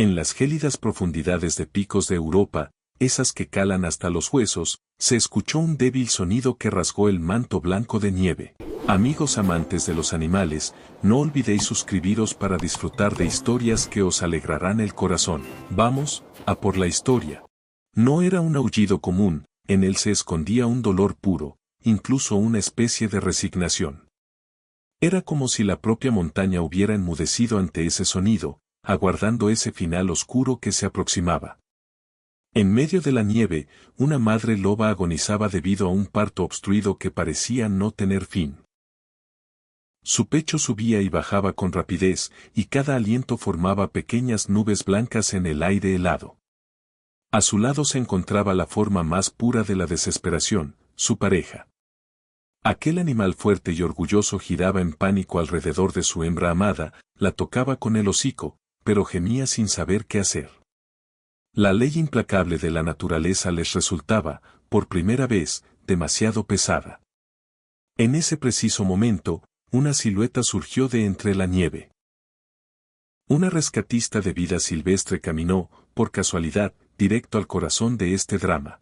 En las gélidas profundidades de picos de Europa, esas que calan hasta los huesos, se escuchó un débil sonido que rasgó el manto blanco de nieve. Amigos amantes de los animales, no olvidéis suscribiros para disfrutar de historias que os alegrarán el corazón. Vamos, a por la historia. No era un aullido común, en él se escondía un dolor puro, incluso una especie de resignación. Era como si la propia montaña hubiera enmudecido ante ese sonido, aguardando ese final oscuro que se aproximaba. En medio de la nieve, una madre loba agonizaba debido a un parto obstruido que parecía no tener fin. Su pecho subía y bajaba con rapidez, y cada aliento formaba pequeñas nubes blancas en el aire helado. A su lado se encontraba la forma más pura de la desesperación, su pareja. Aquel animal fuerte y orgulloso giraba en pánico alrededor de su hembra amada, la tocaba con el hocico, pero gemía sin saber qué hacer. La ley implacable de la naturaleza les resultaba, por primera vez, demasiado pesada. En ese preciso momento, una silueta surgió de entre la nieve. Una rescatista de vida silvestre caminó, por casualidad, directo al corazón de este drama.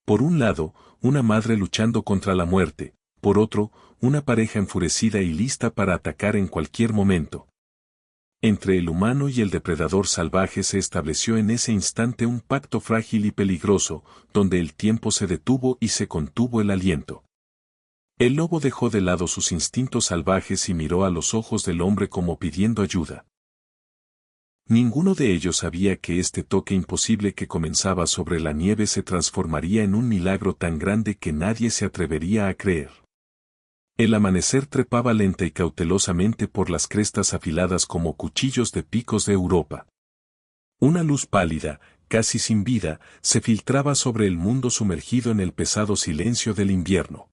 Por un lado, una madre luchando contra la muerte, por otro, una pareja enfurecida y lista para atacar en cualquier momento. Entre el humano y el depredador salvaje se estableció en ese instante un pacto frágil y peligroso, donde el tiempo se detuvo y se contuvo el aliento. El lobo dejó de lado sus instintos salvajes y miró a los ojos del hombre como pidiendo ayuda. Ninguno de ellos sabía que este toque imposible que comenzaba sobre la nieve se transformaría en un milagro tan grande que nadie se atrevería a creer. El amanecer trepaba lenta y cautelosamente por las crestas afiladas como cuchillos de picos de Europa. Una luz pálida, casi sin vida, se filtraba sobre el mundo sumergido en el pesado silencio del invierno.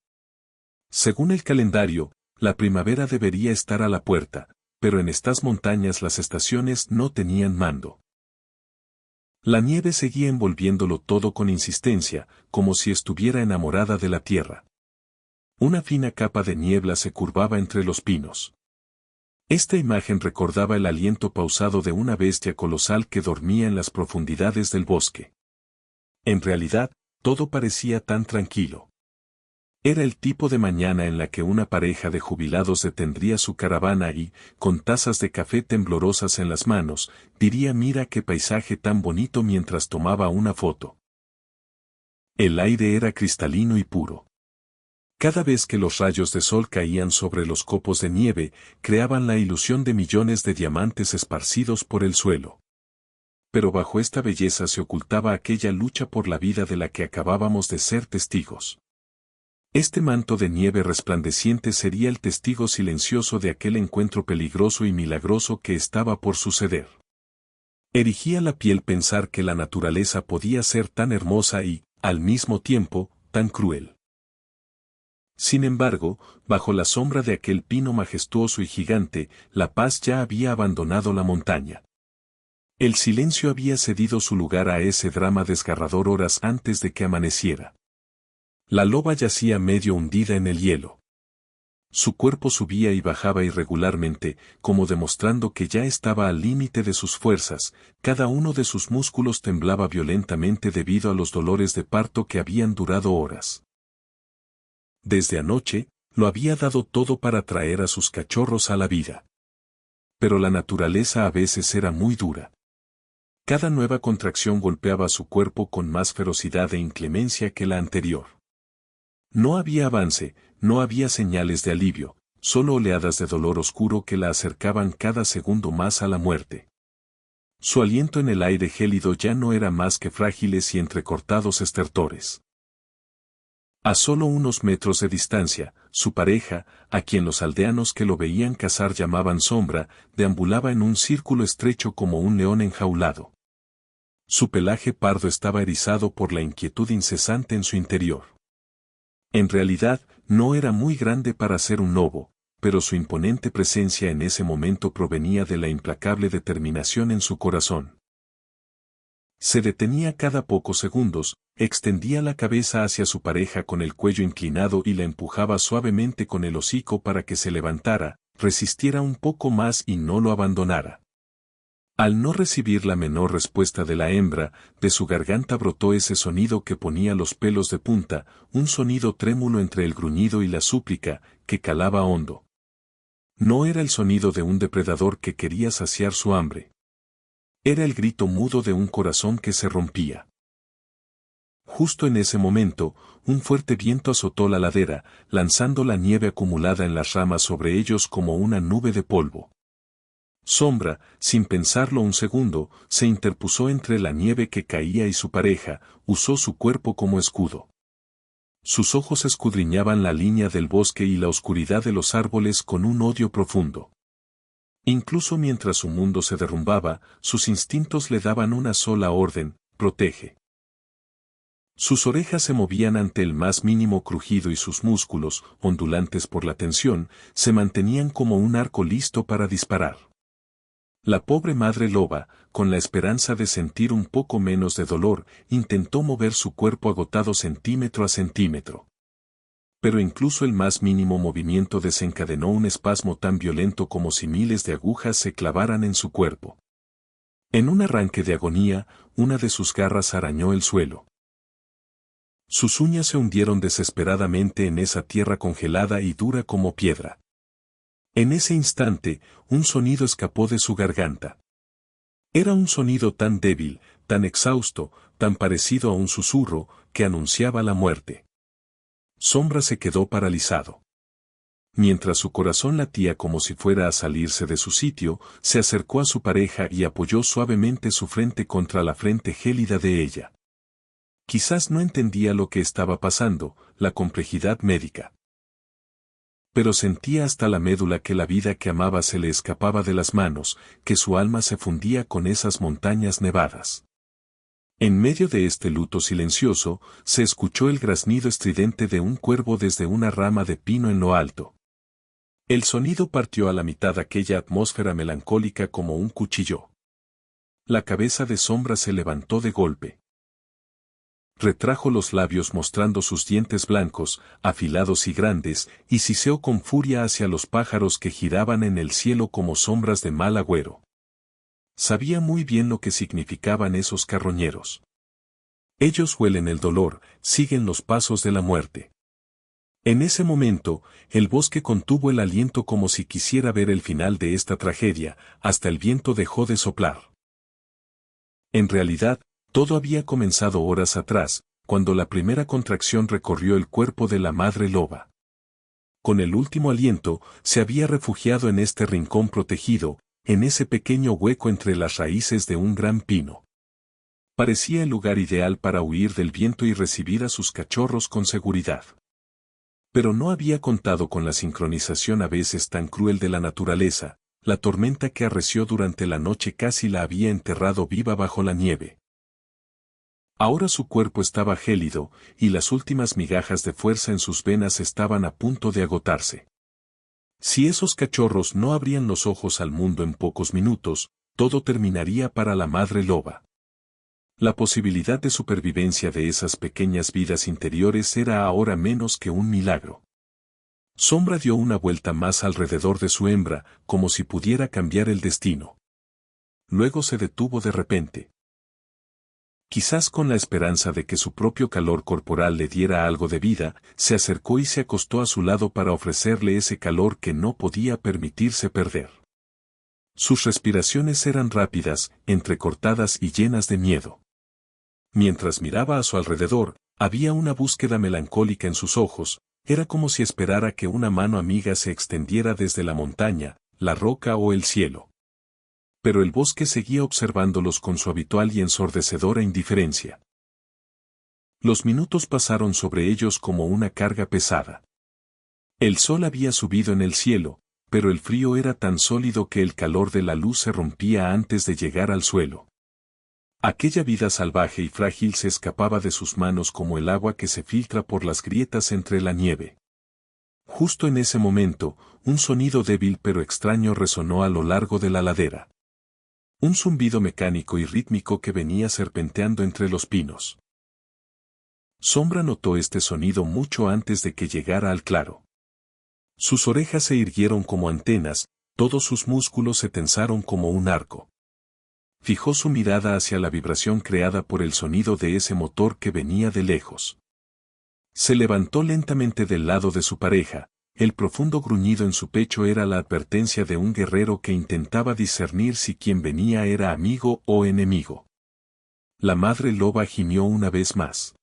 Según el calendario, la primavera debería estar a la puerta, pero en estas montañas las estaciones no tenían mando. La nieve seguía envolviéndolo todo con insistencia, como si estuviera enamorada de la tierra. Una fina capa de niebla se curvaba entre los pinos. Esta imagen recordaba el aliento pausado de una bestia colosal que dormía en las profundidades del bosque. En realidad, todo parecía tan tranquilo. Era el tipo de mañana en la que una pareja de jubilados detendría su caravana y, con tazas de café temblorosas en las manos, diría: «Mira qué paisaje tan bonito», mientras tomaba una foto. El aire era cristalino y puro. Cada vez que los rayos de sol caían sobre los copos de nieve, creaban la ilusión de millones de diamantes esparcidos por el suelo. Pero bajo esta belleza se ocultaba aquella lucha por la vida de la que acabábamos de ser testigos. Este manto de nieve resplandeciente sería el testigo silencioso de aquel encuentro peligroso y milagroso que estaba por suceder. Erigía la piel pensar que la naturaleza podía ser tan hermosa y, al mismo tiempo, tan cruel. Sin embargo, bajo la sombra de aquel pino majestuoso y gigante, la paz ya había abandonado la montaña. El silencio había cedido su lugar a ese drama desgarrador horas antes de que amaneciera. La loba yacía medio hundida en el hielo. Su cuerpo subía y bajaba irregularmente, como demostrando que ya estaba al límite de sus fuerzas. Cada uno de sus músculos temblaba violentamente debido a los dolores de parto que habían durado horas. Desde anoche, lo había dado todo para traer a sus cachorros a la vida. Pero la naturaleza a veces era muy dura. Cada nueva contracción golpeaba su cuerpo con más ferocidad e inclemencia que la anterior. No había avance, no había señales de alivio, solo oleadas de dolor oscuro que la acercaban cada segundo más a la muerte. Su aliento en el aire gélido ya no era más que frágiles y entrecortados estertores. A solo unos metros de distancia, su pareja, a quien los aldeanos que lo veían cazar llamaban Sombra, deambulaba en un círculo estrecho como un león enjaulado. Su pelaje pardo estaba erizado por la inquietud incesante en su interior. En realidad, no era muy grande para ser un lobo, pero su imponente presencia en ese momento provenía de la implacable determinación en su corazón. Se detenía cada pocos segundos, extendía la cabeza hacia su pareja con el cuello inclinado y la empujaba suavemente con el hocico para que se levantara, resistiera un poco más y no lo abandonara. Al no recibir la menor respuesta de la hembra, de su garganta brotó ese sonido que ponía los pelos de punta, un sonido trémulo entre el gruñido y la súplica, que calaba hondo. No era el sonido de un depredador que quería saciar su hambre. Era el grito mudo de un corazón que se rompía. Justo en ese momento, un fuerte viento azotó la ladera, lanzando la nieve acumulada en las ramas sobre ellos como una nube de polvo. Sombra, sin pensarlo un segundo, se interpuso entre la nieve que caía y su pareja, usó su cuerpo como escudo. Sus ojos escudriñaban la línea del bosque y la oscuridad de los árboles con un odio profundo. Incluso mientras su mundo se derrumbaba, sus instintos le daban una sola orden: protege. Sus orejas se movían ante el más mínimo crujido y sus músculos, ondulantes por la tensión, se mantenían como un arco listo para disparar. La pobre madre loba, con la esperanza de sentir un poco menos de dolor, intentó mover su cuerpo agotado centímetro a centímetro. Pero incluso el más mínimo movimiento desencadenó un espasmo tan violento como si miles de agujas se clavaran en su cuerpo. En un arranque de agonía, una de sus garras arañó el suelo. Sus uñas se hundieron desesperadamente en esa tierra congelada y dura como piedra. En ese instante, un sonido escapó de su garganta. Era un sonido tan débil, tan exhausto, tan parecido a un susurro, que anunciaba la muerte. Sombra se quedó paralizado. Mientras su corazón latía como si fuera a salirse de su sitio, se acercó a su pareja y apoyó suavemente su frente contra la frente gélida de ella. Quizás no entendía lo que estaba pasando, la complejidad médica. Pero sentía hasta la médula que la vida que amaba se le escapaba de las manos, que su alma se fundía con esas montañas nevadas. En medio de este luto silencioso, se escuchó el graznido estridente de un cuervo desde una rama de pino en lo alto. El sonido partió a la mitad aquella atmósfera melancólica como un cuchillo. La cabeza de Sombra se levantó de golpe. Retrajo los labios mostrando sus dientes blancos, afilados y grandes, y siseó con furia hacia los pájaros que giraban en el cielo como sombras de mal agüero. Sabía muy bien lo que significaban esos carroñeros. Ellos huelen el dolor, siguen los pasos de la muerte. En ese momento, el bosque contuvo el aliento como si quisiera ver el final de esta tragedia, hasta el viento dejó de soplar. En realidad, todo había comenzado horas atrás, cuando la primera contracción recorrió el cuerpo de la madre loba. Con el último aliento, se había refugiado en este rincón protegido, en ese pequeño hueco entre las raíces de un gran pino. Parecía el lugar ideal para huir del viento y recibir a sus cachorros con seguridad. Pero no había contado con la sincronización a veces tan cruel de la naturaleza, la tormenta que arreció durante la noche casi la había enterrado viva bajo la nieve. Ahora su cuerpo estaba gélido, y las últimas migajas de fuerza en sus venas estaban a punto de agotarse. Si esos cachorros no abrían los ojos al mundo en pocos minutos, todo terminaría para la madre loba. La posibilidad de supervivencia de esas pequeñas vidas interiores era ahora menos que un milagro. Sombra dio una vuelta más alrededor de su hembra, como si pudiera cambiar el destino. Luego se detuvo de repente. Quizás con la esperanza de que su propio calor corporal le diera algo de vida, se acercó y se acostó a su lado para ofrecerle ese calor que no podía permitirse perder. Sus respiraciones eran rápidas, entrecortadas y llenas de miedo. Mientras miraba a su alrededor, había una búsqueda melancólica en sus ojos, era como si esperara que una mano amiga se extendiera desde la montaña, la roca o el cielo. Pero el bosque seguía observándolos con su habitual y ensordecedora indiferencia. Los minutos pasaron sobre ellos como una carga pesada. El sol había subido en el cielo, pero el frío era tan sólido que el calor de la luz se rompía antes de llegar al suelo. Aquella vida salvaje y frágil se escapaba de sus manos como el agua que se filtra por las grietas entre la nieve. Justo en ese momento, un sonido débil pero extraño resonó a lo largo de la ladera. Un zumbido mecánico y rítmico que venía serpenteando entre los pinos. Sombra notó este sonido mucho antes de que llegara al claro. Sus orejas se irguieron como antenas, todos sus músculos se tensaron como un arco. fijó su mirada hacia la vibración creada por el sonido de ese motor que venía de lejos. Se levantó lentamente del lado de su pareja. El profundo gruñido en su pecho era la advertencia de un guerrero que intentaba discernir si quien venía era amigo o enemigo. La madre loba gimió una vez más.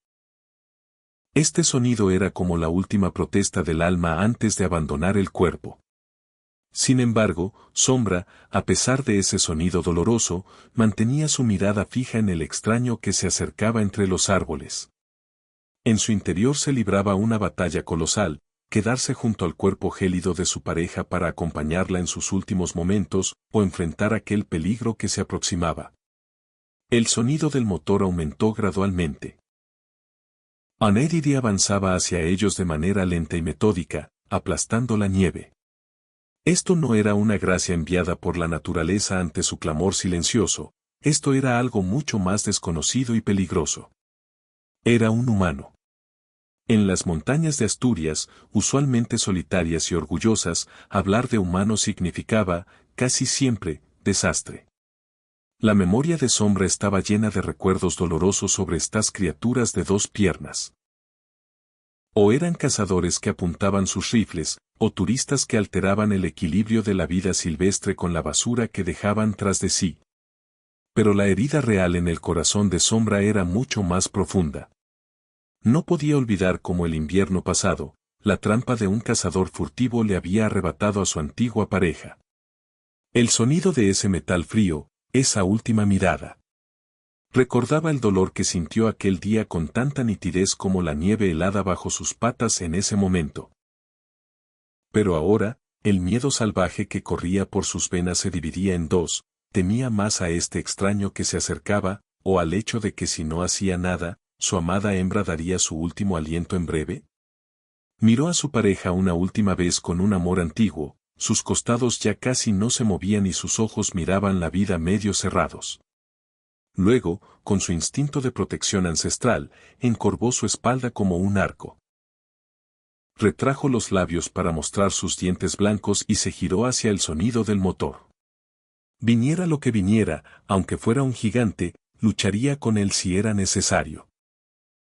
Este sonido era como la última protesta del alma antes de abandonar el cuerpo. Sin embargo, Sombra, a pesar de ese sonido doloroso, mantenía su mirada fija en el extraño que se acercaba entre los árboles. En su interior se libraba una batalla colosal: quedarse junto al cuerpo gélido de su pareja para acompañarla en sus últimos momentos, o enfrentar aquel peligro que se aproximaba. El sonido del motor aumentó gradualmente. Anediri avanzaba hacia ellos de manera lenta y metódica, aplastando la nieve. Esto no era una gracia enviada por la naturaleza ante su clamor silencioso, esto era algo mucho más desconocido y peligroso. Era un humano. En las montañas de Asturias, usualmente solitarias y orgullosas, hablar de humano significaba, casi siempre, desastre. La memoria de Sombra estaba llena de recuerdos dolorosos sobre estas criaturas de dos piernas. O eran cazadores que apuntaban sus rifles, o turistas que alteraban el equilibrio de la vida silvestre con la basura que dejaban tras de sí. Pero la herida real en el corazón de Sombra era mucho más profunda. No podía olvidar cómo el invierno pasado, la trampa de un cazador furtivo le había arrebatado a su antigua pareja. El sonido de ese metal frío, esa última mirada. Recordaba el dolor que sintió aquel día con tanta nitidez como la nieve helada bajo sus patas en ese momento. Pero ahora, el miedo salvaje que corría por sus venas se dividía en dos: temía más a este extraño que se acercaba, o al hecho de que si no hacía nada, su amada hembra daría su último aliento en breve. Miró a su pareja una última vez con un amor antiguo, sus costados ya casi no se movían y sus ojos miraban la vida medio cerrados. Luego, con su instinto de protección ancestral, encorvó su espalda como un arco. Retrajo los labios para mostrar sus dientes blancos y se giró hacia el sonido del motor. Viniera lo que viniera, aunque fuera un gigante, lucharía con él si era necesario.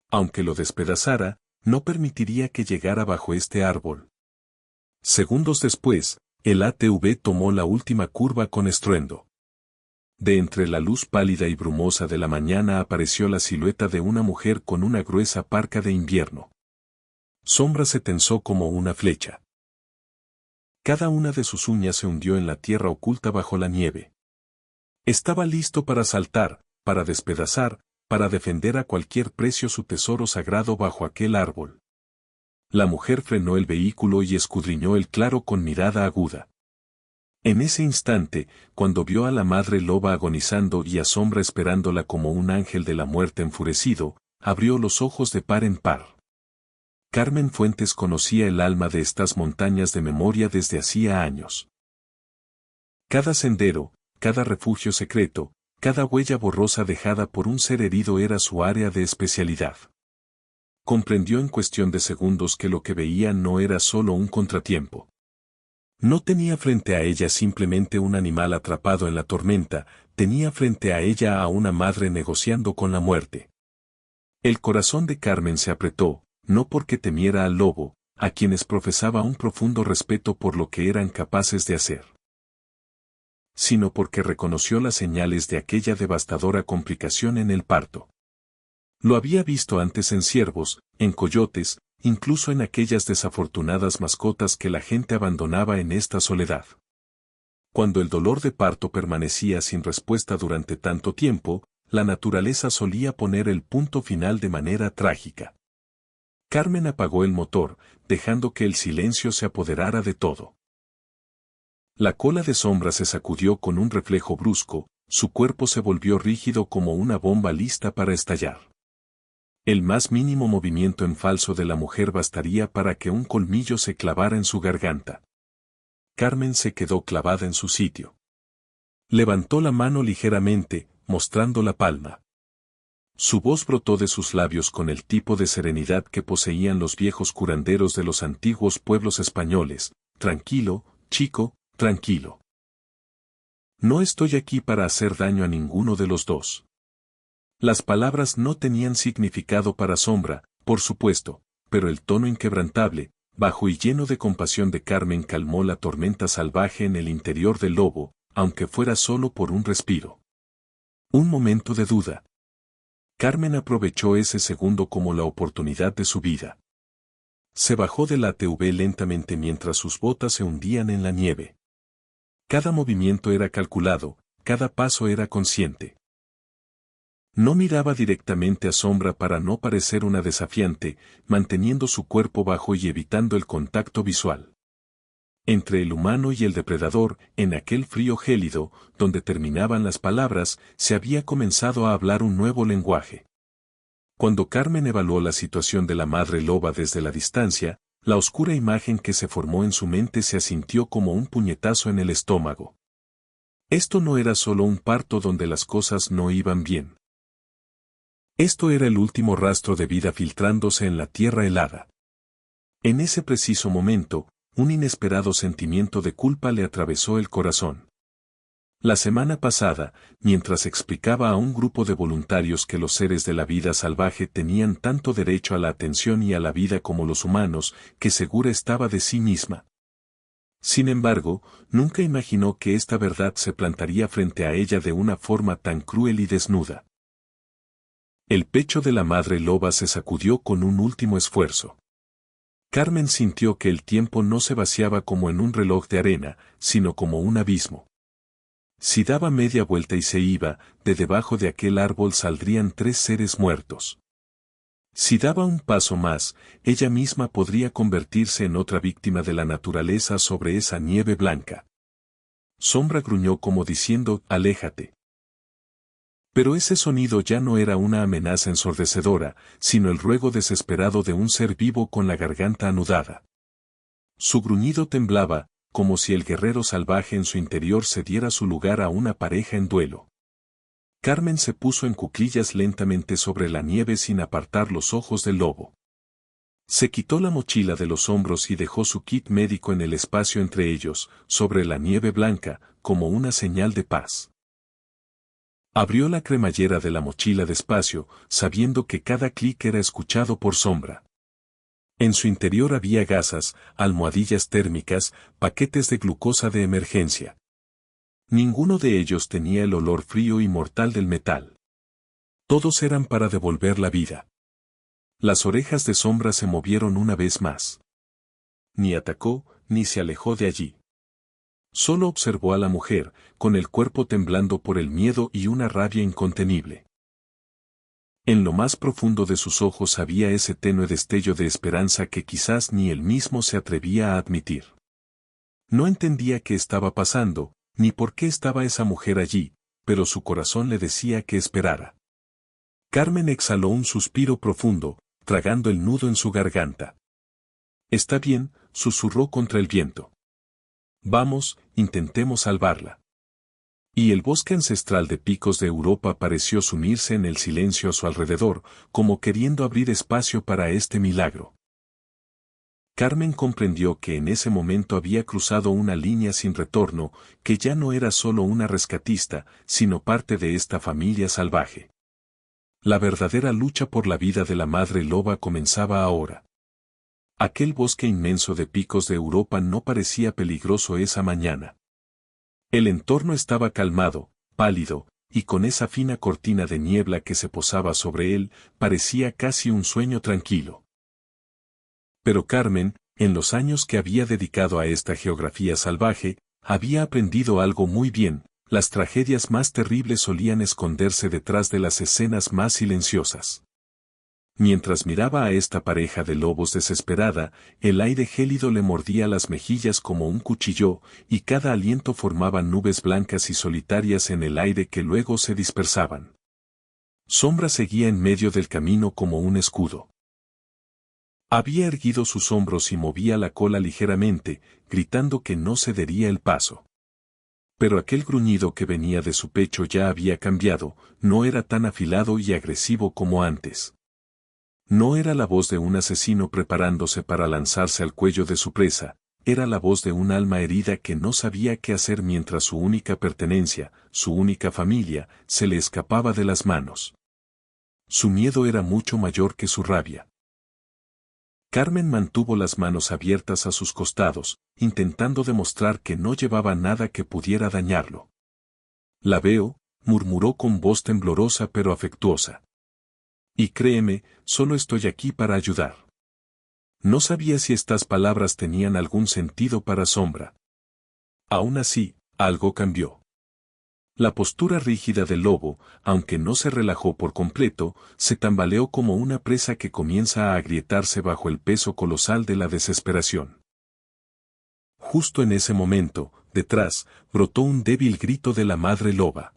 Aunque lo despedazara, no permitiría que llegara bajo este árbol. Segundos después, el ATV tomó la última curva con estruendo. De entre la luz pálida y brumosa de la mañana apareció la silueta de una mujer con una gruesa parca de invierno. Sombra se tensó como una flecha. Cada una de sus uñas se hundió en la tierra oculta bajo la nieve. Estaba listo para saltar, para despedazar, para defender a cualquier precio su tesoro sagrado bajo aquel árbol. La mujer frenó el vehículo y escudriñó el claro con mirada aguda. En ese instante, cuando vio a la madre loba agonizando y a Sombra esperándola como un ángel de la muerte enfurecido, abrió los ojos de par en par. Carmen Fuentes conocía el alma de estas montañas de memoria desde hacía años. Cada sendero, cada refugio secreto, cada huella borrosa dejada por un ser herido era su área de especialidad. Comprendió en cuestión de segundos que lo que veía no era solo un contratiempo. No tenía frente a ella simplemente un animal atrapado en la tormenta, tenía frente a ella a una madre negociando con la muerte. El corazón de Carmen se apretó, no porque temiera al lobo, a quienes profesaba un profundo respeto por lo que eran capaces de hacer, sino porque reconoció las señales de aquella devastadora complicación en el parto. Lo había visto antes en ciervos, en coyotes, incluso en aquellas desafortunadas mascotas que la gente abandonaba en esta soledad. Cuando el dolor de parto permanecía sin respuesta durante tanto tiempo, la naturaleza solía poner el punto final de manera trágica. Carmen apagó el motor, dejando que el silencio se apoderara de todo. La cola de Sombra se sacudió con un reflejo brusco, su cuerpo se volvió rígido como una bomba lista para estallar. El más mínimo movimiento en falso de la mujer bastaría para que un colmillo se clavara en su garganta. Carmen se quedó clavada en su sitio. Levantó la mano ligeramente, mostrando la palma. Su voz brotó de sus labios con el tipo de serenidad que poseían los viejos curanderos de los antiguos pueblos españoles: tranquilo, chico, tranquilo. No estoy aquí para hacer daño a ninguno de los dos. Las palabras no tenían significado para Sombra, por supuesto, pero el tono inquebrantable, bajo y lleno de compasión de Carmen calmó la tormenta salvaje en el interior del lobo, aunque fuera solo por un respiro. Un momento de duda. Carmen aprovechó ese segundo como la oportunidad de su vida. Se bajó del ATV lentamente mientras sus botas se hundían en la nieve. Cada movimiento era calculado, cada paso era consciente. No miraba directamente a Sombra para no parecer una desafiante, manteniendo su cuerpo bajo y evitando el contacto visual. Entre el humano y el depredador, en aquel frío gélido, donde terminaban las palabras, se había comenzado a hablar un nuevo lenguaje. Cuando Carmen evaluó la situación de la madre loba desde la distancia, la oscura imagen que se formó en su mente se asintió como un puñetazo en el estómago. Esto no era solo un parto donde las cosas no iban bien. Esto era el último rastro de vida filtrándose en la tierra helada. En ese preciso momento, un inesperado sentimiento de culpa le atravesó el corazón. La semana pasada, mientras explicaba a un grupo de voluntarios que los seres de la vida salvaje tenían tanto derecho a la atención y a la vida como los humanos, que segura estaba de sí misma. Sin embargo, nunca imaginó que esta verdad se plantaría frente a ella de una forma tan cruel y desnuda. El pecho de la madre loba se sacudió con un último esfuerzo. Carmen sintió que el tiempo no se vaciaba como en un reloj de arena, sino como un abismo. Si daba media vuelta y se iba, de debajo de aquel árbol saldrían 3 seres muertos. Si daba un paso más, ella misma podría convertirse en otra víctima de la naturaleza sobre esa nieve blanca. Sombra gruñó como diciendo, aléjate. Pero ese sonido ya no era una amenaza ensordecedora, sino el ruego desesperado de un ser vivo con la garganta anudada. Su gruñido temblaba, como si el guerrero salvaje en su interior cediera su lugar a una pareja en duelo. Carmen se puso en cuclillas lentamente sobre la nieve sin apartar los ojos del lobo. Se quitó la mochila de los hombros y dejó su kit médico en el espacio entre ellos, sobre la nieve blanca, como una señal de paz. Abrió la cremallera de la mochila despacio, sabiendo que cada clic era escuchado por Sombra. En su interior había gasas, almohadillas térmicas, paquetes de glucosa de emergencia. Ninguno de ellos tenía el olor frío y mortal del metal. Todos eran para devolver la vida. Las orejas de Sombra se movieron una vez más. Ni atacó, ni se alejó de allí. Solo observó a la mujer, con el cuerpo temblando por el miedo y una rabia incontenible. En lo más profundo de sus ojos había ese tenue destello de esperanza que quizás ni él mismo se atrevía a admitir. No entendía qué estaba pasando, ni por qué estaba esa mujer allí, pero su corazón le decía que esperara. Carmen exhaló un suspiro profundo, tragando el nudo en su garganta. Está bien, susurró contra el viento. Vamos, intentemos salvarla. Y el bosque ancestral de picos de Europa pareció sumirse en el silencio a su alrededor, como queriendo abrir espacio para este milagro. Carmen comprendió que en ese momento había cruzado una línea sin retorno, que ya no era solo una rescatista, sino parte de esta familia salvaje. La verdadera lucha por la vida de la madre loba comenzaba ahora. Aquel bosque inmenso de picos de Europa no parecía peligroso esa mañana. El entorno estaba calmado, pálido, y con esa fina cortina de niebla que se posaba sobre él, parecía casi un sueño tranquilo. Pero Carmen, en los años que había dedicado a esta geografía salvaje, había aprendido algo muy bien: las tragedias más terribles solían esconderse detrás de las escenas más silenciosas. Mientras miraba a esta pareja de lobos desesperada, el aire gélido le mordía las mejillas como un cuchillo, y cada aliento formaba nubes blancas y solitarias en el aire que luego se dispersaban. Sombra seguía en medio del camino como un escudo. Había erguido sus hombros y movía la cola ligeramente, gritando que no cedería el paso. Pero aquel gruñido que venía de su pecho ya había cambiado, no era tan afilado y agresivo como antes. No era la voz de un asesino preparándose para lanzarse al cuello de su presa, era la voz de un alma herida que no sabía qué hacer mientras su única pertenencia, su única familia, se le escapaba de las manos. Su miedo era mucho mayor que su rabia. Carmen mantuvo las manos abiertas a sus costados, intentando demostrar que no llevaba nada que pudiera dañarlo. «La veo», murmuró con voz temblorosa pero afectuosa. «Y créeme, solo estoy aquí para ayudar». No sabía si estas palabras tenían algún sentido para Sombra. Aún así, algo cambió. La postura rígida del lobo, aunque no se relajó por completo, se tambaleó como una presa que comienza a agrietarse bajo el peso colosal de la desesperación. Justo en ese momento, detrás, brotó un débil grito de la madre loba.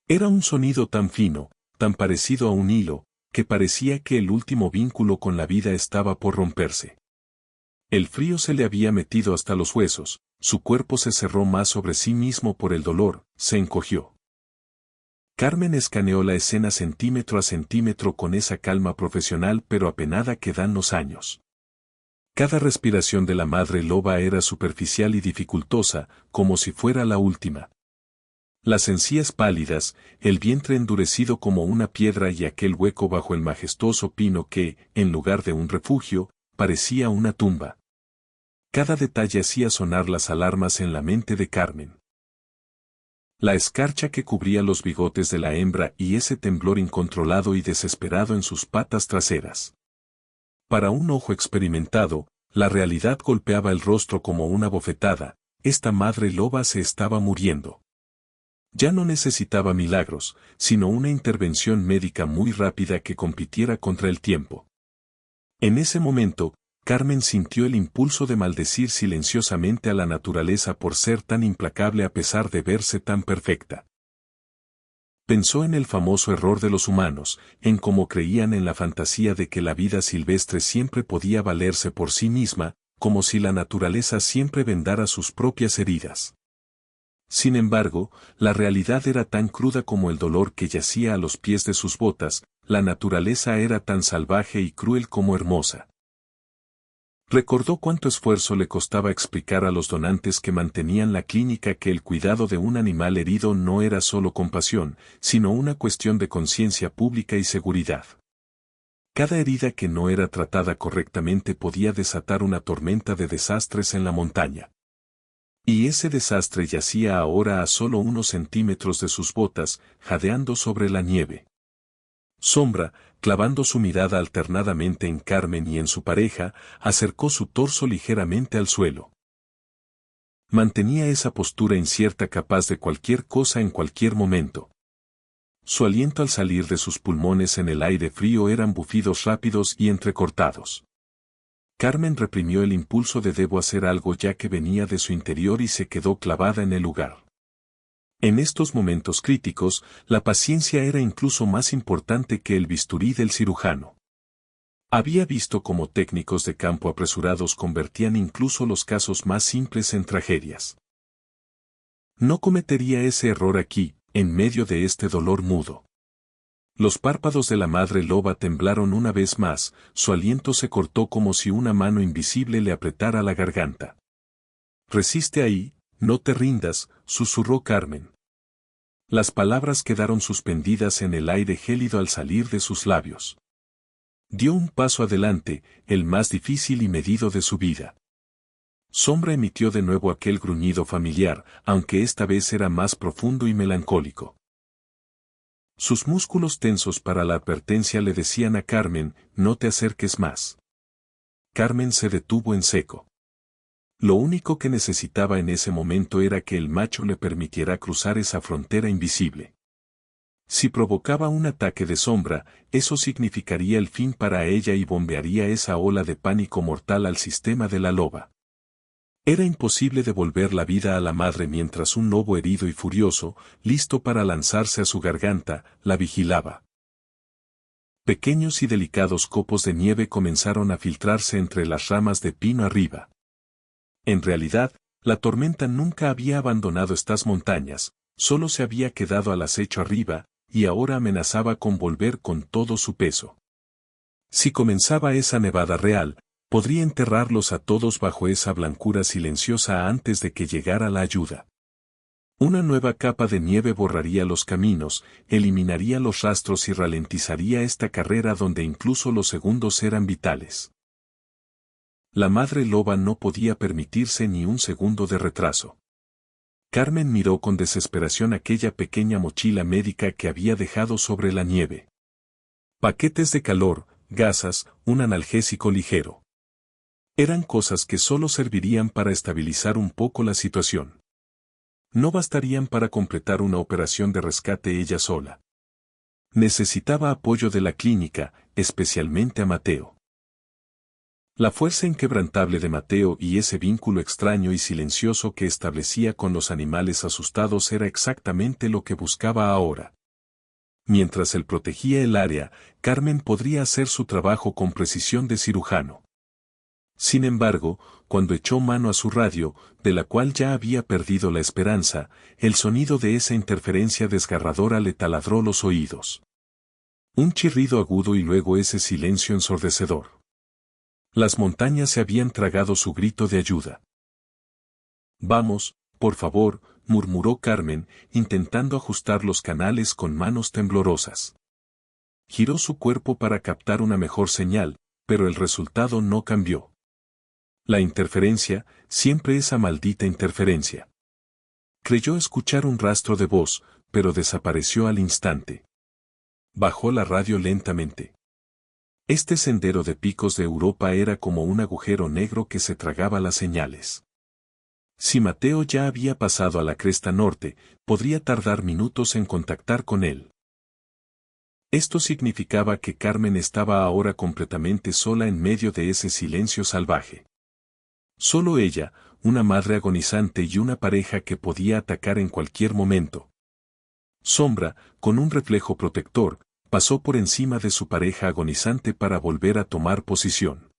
Era un sonido tan fino, tan parecido a un hilo, que parecía que el último vínculo con la vida estaba por romperse. El frío se le había metido hasta los huesos, su cuerpo se cerró más sobre sí mismo por el dolor, se encogió. Carmen escaneó la escena centímetro a centímetro con esa calma profesional pero apenada que dan los años. Cada respiración de la madre loba era superficial y dificultosa, como si fuera la última. Las encías pálidas, el vientre endurecido como una piedra y aquel hueco bajo el majestuoso pino que, en lugar de un refugio, parecía una tumba. Cada detalle hacía sonar las alarmas en la mente de Carmen. La escarcha que cubría los bigotes de la hembra y ese temblor incontrolado y desesperado en sus patas traseras. Para un ojo experimentado, la realidad golpeaba el rostro como una bofetada, esta madre loba se estaba muriendo. Ya no necesitaba milagros, sino una intervención médica muy rápida que compitiera contra el tiempo. En ese momento, Carmen sintió el impulso de maldecir silenciosamente a la naturaleza por ser tan implacable a pesar de verse tan perfecta. Pensó en el famoso error de los humanos, en cómo creían en la fantasía de que la vida silvestre siempre podía valerse por sí misma, como si la naturaleza siempre vendara sus propias heridas. Sin embargo, la realidad era tan cruda como el dolor que yacía a los pies de sus botas, la naturaleza era tan salvaje y cruel como hermosa. Recordó cuánto esfuerzo le costaba explicar a los donantes que mantenían la clínica que el cuidado de un animal herido no era solo compasión, sino una cuestión de conciencia pública y seguridad. Cada herida que no era tratada correctamente podía desatar una tormenta de desastres en la montaña. Y ese desastre yacía ahora a solo unos centímetros de sus botas, jadeando sobre la nieve. Sombra, clavando su mirada alternadamente en Carmen y en su pareja, acercó su torso ligeramente al suelo. Mantenía esa postura incierta capaz de cualquier cosa en cualquier momento. Su aliento al salir de sus pulmones en el aire frío eran bufidos rápidos y entrecortados. Carmen reprimió el impulso de debo hacer algo ya que venía de su interior y se quedó clavada en el lugar. En estos momentos críticos, la paciencia era incluso más importante que el bisturí del cirujano. Había visto cómo técnicos de campo apresurados convertían incluso los casos más simples en tragedias. No cometería ese error aquí, en medio de este dolor mudo. Los párpados de la madre loba temblaron una vez más, su aliento se cortó como si una mano invisible le apretara la garganta. «Resiste ahí, no te rindas», susurró Carmen. Las palabras quedaron suspendidas en el aire gélido al salir de sus labios. Dio un paso adelante, el más difícil y medido de su vida. Sombra emitió de nuevo aquel gruñido familiar, aunque esta vez era más profundo y melancólico. Sus músculos tensos para la advertencia le decían a Carmen, no te acerques más. Carmen se detuvo en seco. Lo único que necesitaba en ese momento era que el macho le permitiera cruzar esa frontera invisible. Si provocaba un ataque de sombra, eso significaría el fin para ella y bombearía esa ola de pánico mortal al sistema de la loba. Era imposible devolver la vida a la madre mientras un lobo herido y furioso, listo para lanzarse a su garganta, la vigilaba. Pequeños y delicados copos de nieve comenzaron a filtrarse entre las ramas de pino arriba. En realidad, la tormenta nunca había abandonado estas montañas, solo se había quedado al acecho arriba, y ahora amenazaba con volver con todo su peso. Si comenzaba esa nevada real, Podría enterrarlos a todos bajo esa blancura silenciosa antes de que llegara la ayuda. Una nueva capa de nieve borraría los caminos, eliminaría los rastros y ralentizaría esta carrera donde incluso los segundos eran vitales. La madre loba no podía permitirse ni un segundo de retraso. Carmen miró con desesperación aquella pequeña mochila médica que había dejado sobre la nieve. Paquetes de calor, gasas, un analgésico ligero. Eran cosas que solo servirían para estabilizar un poco la situación. No bastarían para completar una operación de rescate ella sola. Necesitaba apoyo de la clínica, especialmente a Mateo. La fuerza inquebrantable de Mateo y ese vínculo extraño y silencioso que establecía con los animales asustados era exactamente lo que buscaba ahora. Mientras él protegía el área, Carmen podría hacer su trabajo con precisión de cirujano. Sin embargo, cuando echó mano a su radio, de la cual ya había perdido la esperanza, el sonido de esa interferencia desgarradora le taladró los oídos. Un chirrido agudo y luego ese silencio ensordecedor. Las montañas se habían tragado su grito de ayuda. Vamos, por favor, murmuró Carmen, intentando ajustar los canales con manos temblorosas. Giró su cuerpo para captar una mejor señal, pero el resultado no cambió. La interferencia, siempre esa maldita interferencia. Creyó escuchar un rastro de voz, pero desapareció al instante. Bajó la radio lentamente. Este sendero de picos de Europa era como un agujero negro que se tragaba las señales. Si Mateo ya había pasado a la cresta norte, podría tardar minutos en contactar con él. Esto significaba que Carmen estaba ahora completamente sola en medio de ese silencio salvaje. Solo ella, una madre agonizante y una pareja que podía atacar en cualquier momento. Sombra, con un reflejo protector, pasó por encima de su pareja agonizante para volver a tomar posición.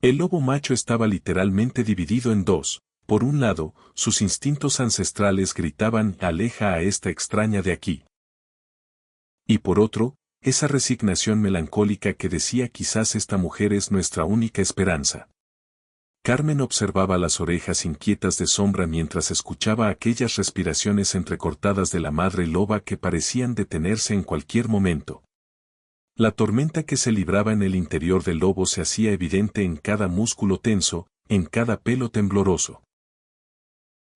El lobo macho estaba literalmente dividido en dos. Por un lado, sus instintos ancestrales gritaban «Aleja a esta extraña de aquí». Y por otro, esa resignación melancólica que decía quizás esta mujer es nuestra única esperanza. Carmen observaba las orejas inquietas de Sombra mientras escuchaba aquellas respiraciones entrecortadas de la madre loba que parecían detenerse en cualquier momento. La tormenta que se libraba en el interior del lobo se hacía evidente en cada músculo tenso, en cada pelo tembloroso.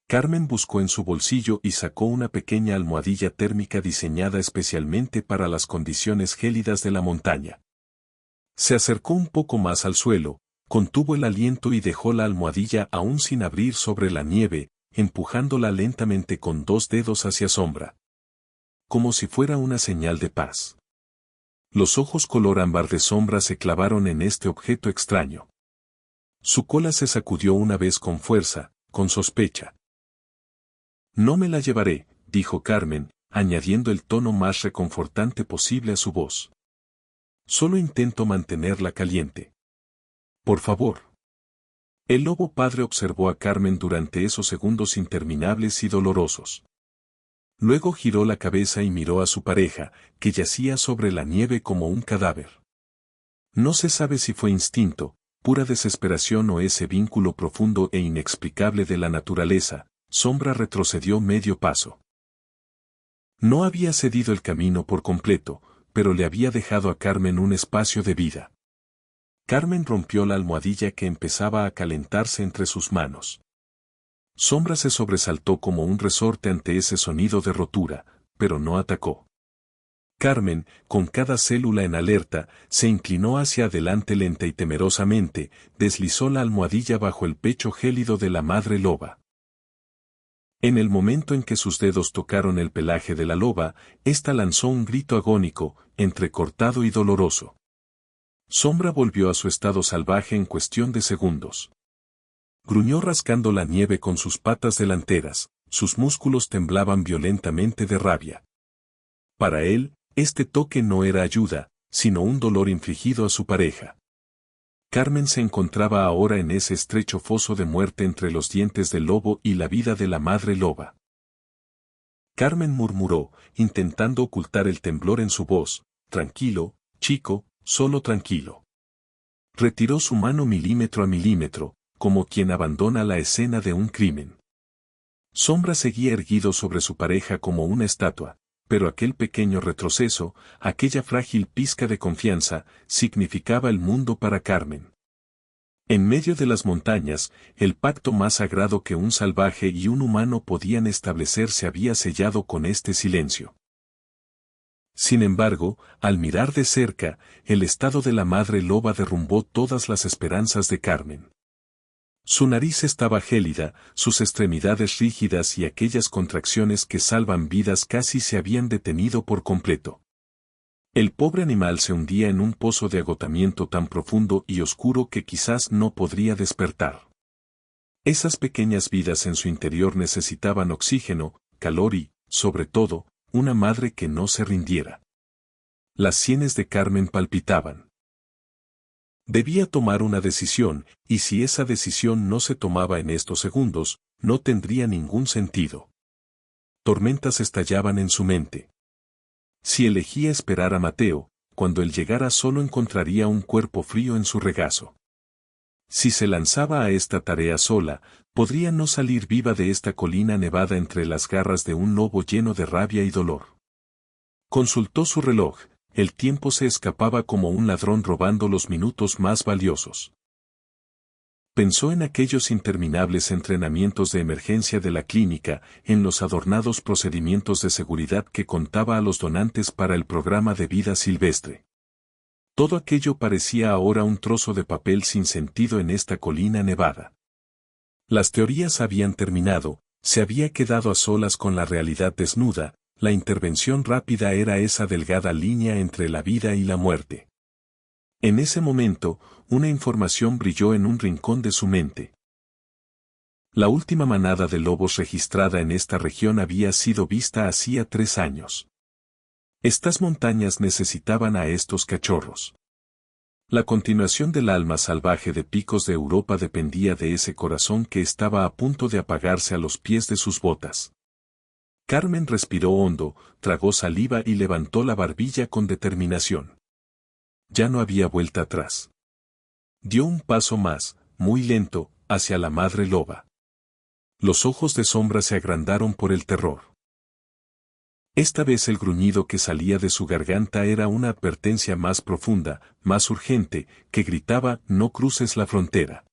Carmen buscó en su bolsillo y sacó una pequeña almohadilla térmica diseñada especialmente para las condiciones gélidas de la montaña. Se acercó un poco más al suelo, contuvo el aliento y dejó la almohadilla aún sin abrir sobre la nieve, empujándola lentamente con dos dedos hacia Sombra. Como si fuera una señal de paz. Los ojos color ámbar de Sombra se clavaron en este objeto extraño. Su cola se sacudió una vez con fuerza, con sospecha. No me la llevaré, dijo Carmen, añadiendo el tono más reconfortante posible a su voz. Solo intento mantenerla caliente. Por favor. El lobo padre observó a Carmen durante esos segundos interminables y dolorosos. Luego giró la cabeza y miró a su pareja, que yacía sobre la nieve como un cadáver. No se sabe si fue instinto, pura desesperación o ese vínculo profundo e inexplicable de la naturaleza. Sombra retrocedió medio paso. No había cedido el camino por completo, pero le había dejado a Carmen un espacio de vida. Carmen rompió la almohadilla que empezaba a calentarse entre sus manos. Sombra se sobresaltó como un resorte ante ese sonido de rotura, pero no atacó. Carmen, con cada célula en alerta, se inclinó hacia adelante lenta y temerosamente, deslizó la almohadilla bajo el pecho gélido de la madre loba. En el momento en que sus dedos tocaron el pelaje de la loba, ésta lanzó un grito agónico, entrecortado y doloroso. Sombra volvió a su estado salvaje en cuestión de segundos. Gruñó rascando la nieve con sus patas delanteras, sus músculos temblaban violentamente de rabia. Para él, este toque no era ayuda, sino un dolor infligido a su pareja. Carmen se encontraba ahora en ese estrecho foso de muerte entre los dientes del lobo y la vida de la madre loba. Carmen murmuró, intentando ocultar el temblor en su voz, tranquilo, chico, solo tranquilo. Retiró su mano milímetro a milímetro, como quien abandona la escena de un crimen. Sombra seguía erguido sobre su pareja como una estatua, pero aquel pequeño retroceso, aquella frágil pizca de confianza, significaba el mundo para Carmen. En medio de las montañas, el pacto más sagrado que un salvaje y un humano podían establecer se había sellado con este silencio. Sin embargo, al mirar de cerca, el estado de la madre loba derrumbó todas las esperanzas de Carmen. Su nariz estaba gélida, sus extremidades rígidas y aquellas contracciones que salvan vidas casi se habían detenido por completo. El pobre animal se hundía en un pozo de agotamiento tan profundo y oscuro que quizás no podría despertar. Esas pequeñas vidas en su interior necesitaban oxígeno, calor y, sobre todo, una madre que no se rindiera. Las sienes de Carmen palpitaban. Debía tomar una decisión, y si esa decisión no se tomaba en estos segundos, no tendría ningún sentido. Tormentas estallaban en su mente. Si elegía esperar a Mateo, cuando él llegara solo encontraría un cuerpo frío en su regazo. Si se lanzaba a esta tarea sola, podría no salir viva de esta colina nevada entre las garras de un lobo lleno de rabia y dolor. Consultó su reloj, el tiempo se escapaba como un ladrón robando los minutos más valiosos. Pensó en aquellos interminables entrenamientos de emergencia de la clínica, en los adornados procedimientos de seguridad que contaba a los donantes para el programa de vida silvestre. Todo aquello parecía ahora un trozo de papel sin sentido en esta colina nevada. Las teorías habían terminado, se había quedado a solas con la realidad desnuda, la intervención rápida era esa delgada línea entre la vida y la muerte. En ese momento, una información brilló en un rincón de su mente. La última manada de lobos registrada en esta región había sido vista hacía 3 años. Estas montañas necesitaban a estos cachorros. La continuación del alma salvaje de Picos de Europa dependía de ese corazón que estaba a punto de apagarse a los pies de sus botas. Carmen respiró hondo, tragó saliva y levantó la barbilla con determinación. Ya no había vuelta atrás. Dio un paso más, muy lento, hacia la madre loba. Los ojos de Sombra se agrandaron por el terror. Esta vez el gruñido que salía de su garganta era una advertencia más profunda, más urgente, que gritaba: «No cruces la frontera».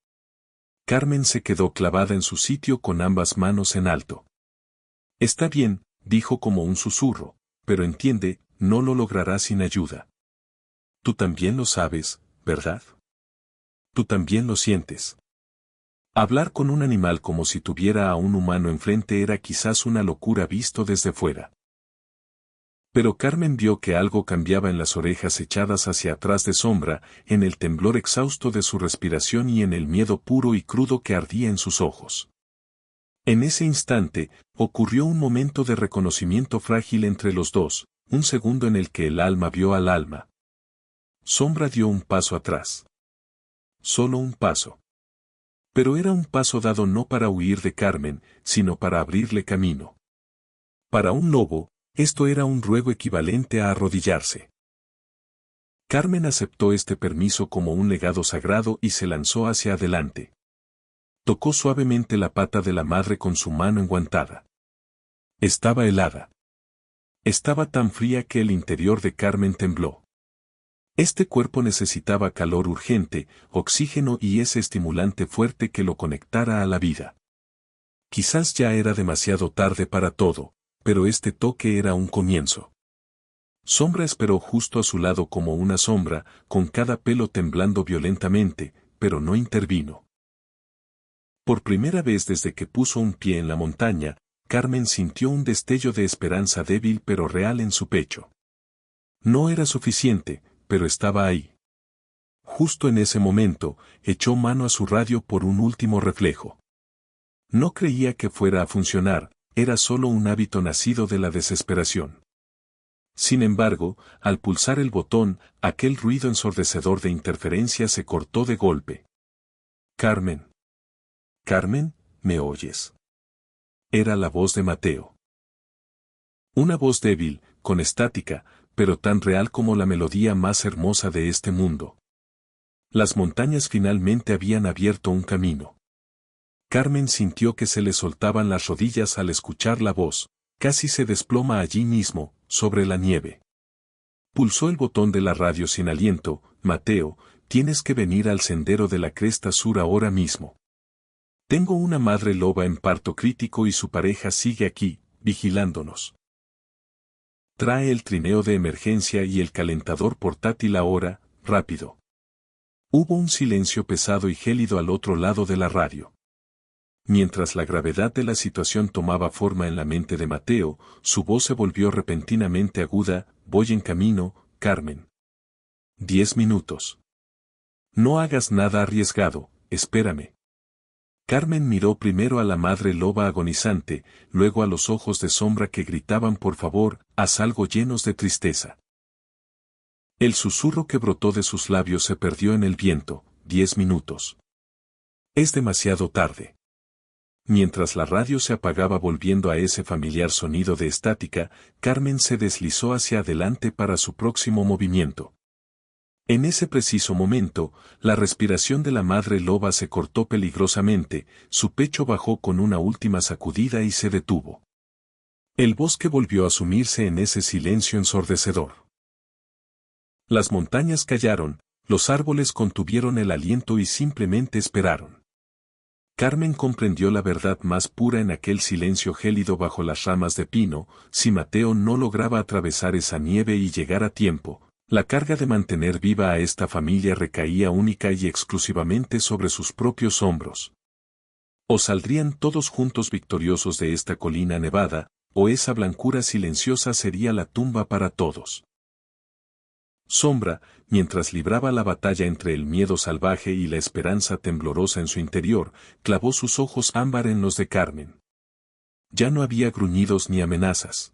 Carmen se quedó clavada en su sitio con ambas manos en alto. «Está bien», dijo como un susurro, «pero entiende, no lo logrará sin ayuda. Tú también lo sabes, ¿verdad? Tú también lo sientes». Hablar con un animal como si tuviera a un humano enfrente era quizás una locura visto desde fuera. Pero Carmen vio que algo cambiaba en las orejas echadas hacia atrás de Sombra, en el temblor exhausto de su respiración y en el miedo puro y crudo que ardía en sus ojos. En ese instante, ocurrió un momento de reconocimiento frágil entre los dos, un segundo en el que el alma vio al alma. Sombra dio un paso atrás. Solo un paso. Pero era un paso dado no para huir de Carmen, sino para abrirle camino. Para un lobo, esto era un ruego equivalente a arrodillarse. Carmen aceptó este permiso como un legado sagrado y se lanzó hacia adelante. Tocó suavemente la pata de la madre con su mano enguantada. Estaba helada. Estaba tan fría que el interior de Carmen tembló. Este cuerpo necesitaba calor urgente, oxígeno y ese estimulante fuerte que lo conectara a la vida. Quizás ya era demasiado tarde para todo, pero este toque era un comienzo. Sombra esperó justo a su lado como una sombra, con cada pelo temblando violentamente, pero no intervino. Por primera vez desde que puso un pie en la montaña, Carmen sintió un destello de esperanza débil pero real en su pecho. No era suficiente, pero estaba ahí. Justo en ese momento, echó mano a su radio por un último reflejo. No creía que fuera a funcionar, era solo un hábito nacido de la desesperación. Sin embargo, al pulsar el botón, aquel ruido ensordecedor de interferencia se cortó de golpe. «Carmen. Carmen, ¿me oyes?». Era la voz de Mateo. Una voz débil, con estática, pero tan real como la melodía más hermosa de este mundo. Las montañas finalmente habían abierto un camino. Carmen sintió que se le soltaban las rodillas al escuchar la voz, casi se desploma allí mismo, sobre la nieve. Pulsó el botón de la radio sin aliento. Mateo, tienes que venir al sendero de la Cresta Sur ahora mismo. Tengo una madre loba en parto crítico y su pareja sigue aquí, vigilándonos. Trae el trineo de emergencia y el calentador portátil ahora, rápido. Hubo un silencio pesado y gélido al otro lado de la radio. Mientras la gravedad de la situación tomaba forma en la mente de Mateo, su voz se volvió repentinamente aguda. Voy en camino, Carmen. 10 minutos. No hagas nada arriesgado, espérame. Carmen miró primero a la madre loba agonizante, luego a los ojos de sombra que gritaban por favor, haz algo, llenos de tristeza. El susurro que brotó de sus labios se perdió en el viento. 10 minutos. Es demasiado tarde. Mientras la radio se apagaba volviendo a ese familiar sonido de estática, Carmen se deslizó hacia adelante para su próximo movimiento. En ese preciso momento, la respiración de la madre loba se cortó peligrosamente, su pecho bajó con una última sacudida y se detuvo. El bosque volvió a sumirse en ese silencio ensordecedor. Las montañas callaron, los árboles contuvieron el aliento y simplemente esperaron. Carmen comprendió la verdad más pura en aquel silencio gélido bajo las ramas de pino. Si Mateo no lograba atravesar esa nieve y llegar a tiempo, la carga de mantener viva a esta familia recaía única y exclusivamente sobre sus propios hombros. O saldrían todos juntos victoriosos de esta colina nevada, o esa blancura silenciosa sería la tumba para todos. Sombra, mientras libraba la batalla entre el miedo salvaje y la esperanza temblorosa en su interior, clavó sus ojos ámbar en los de Carmen. Ya no había gruñidos ni amenazas.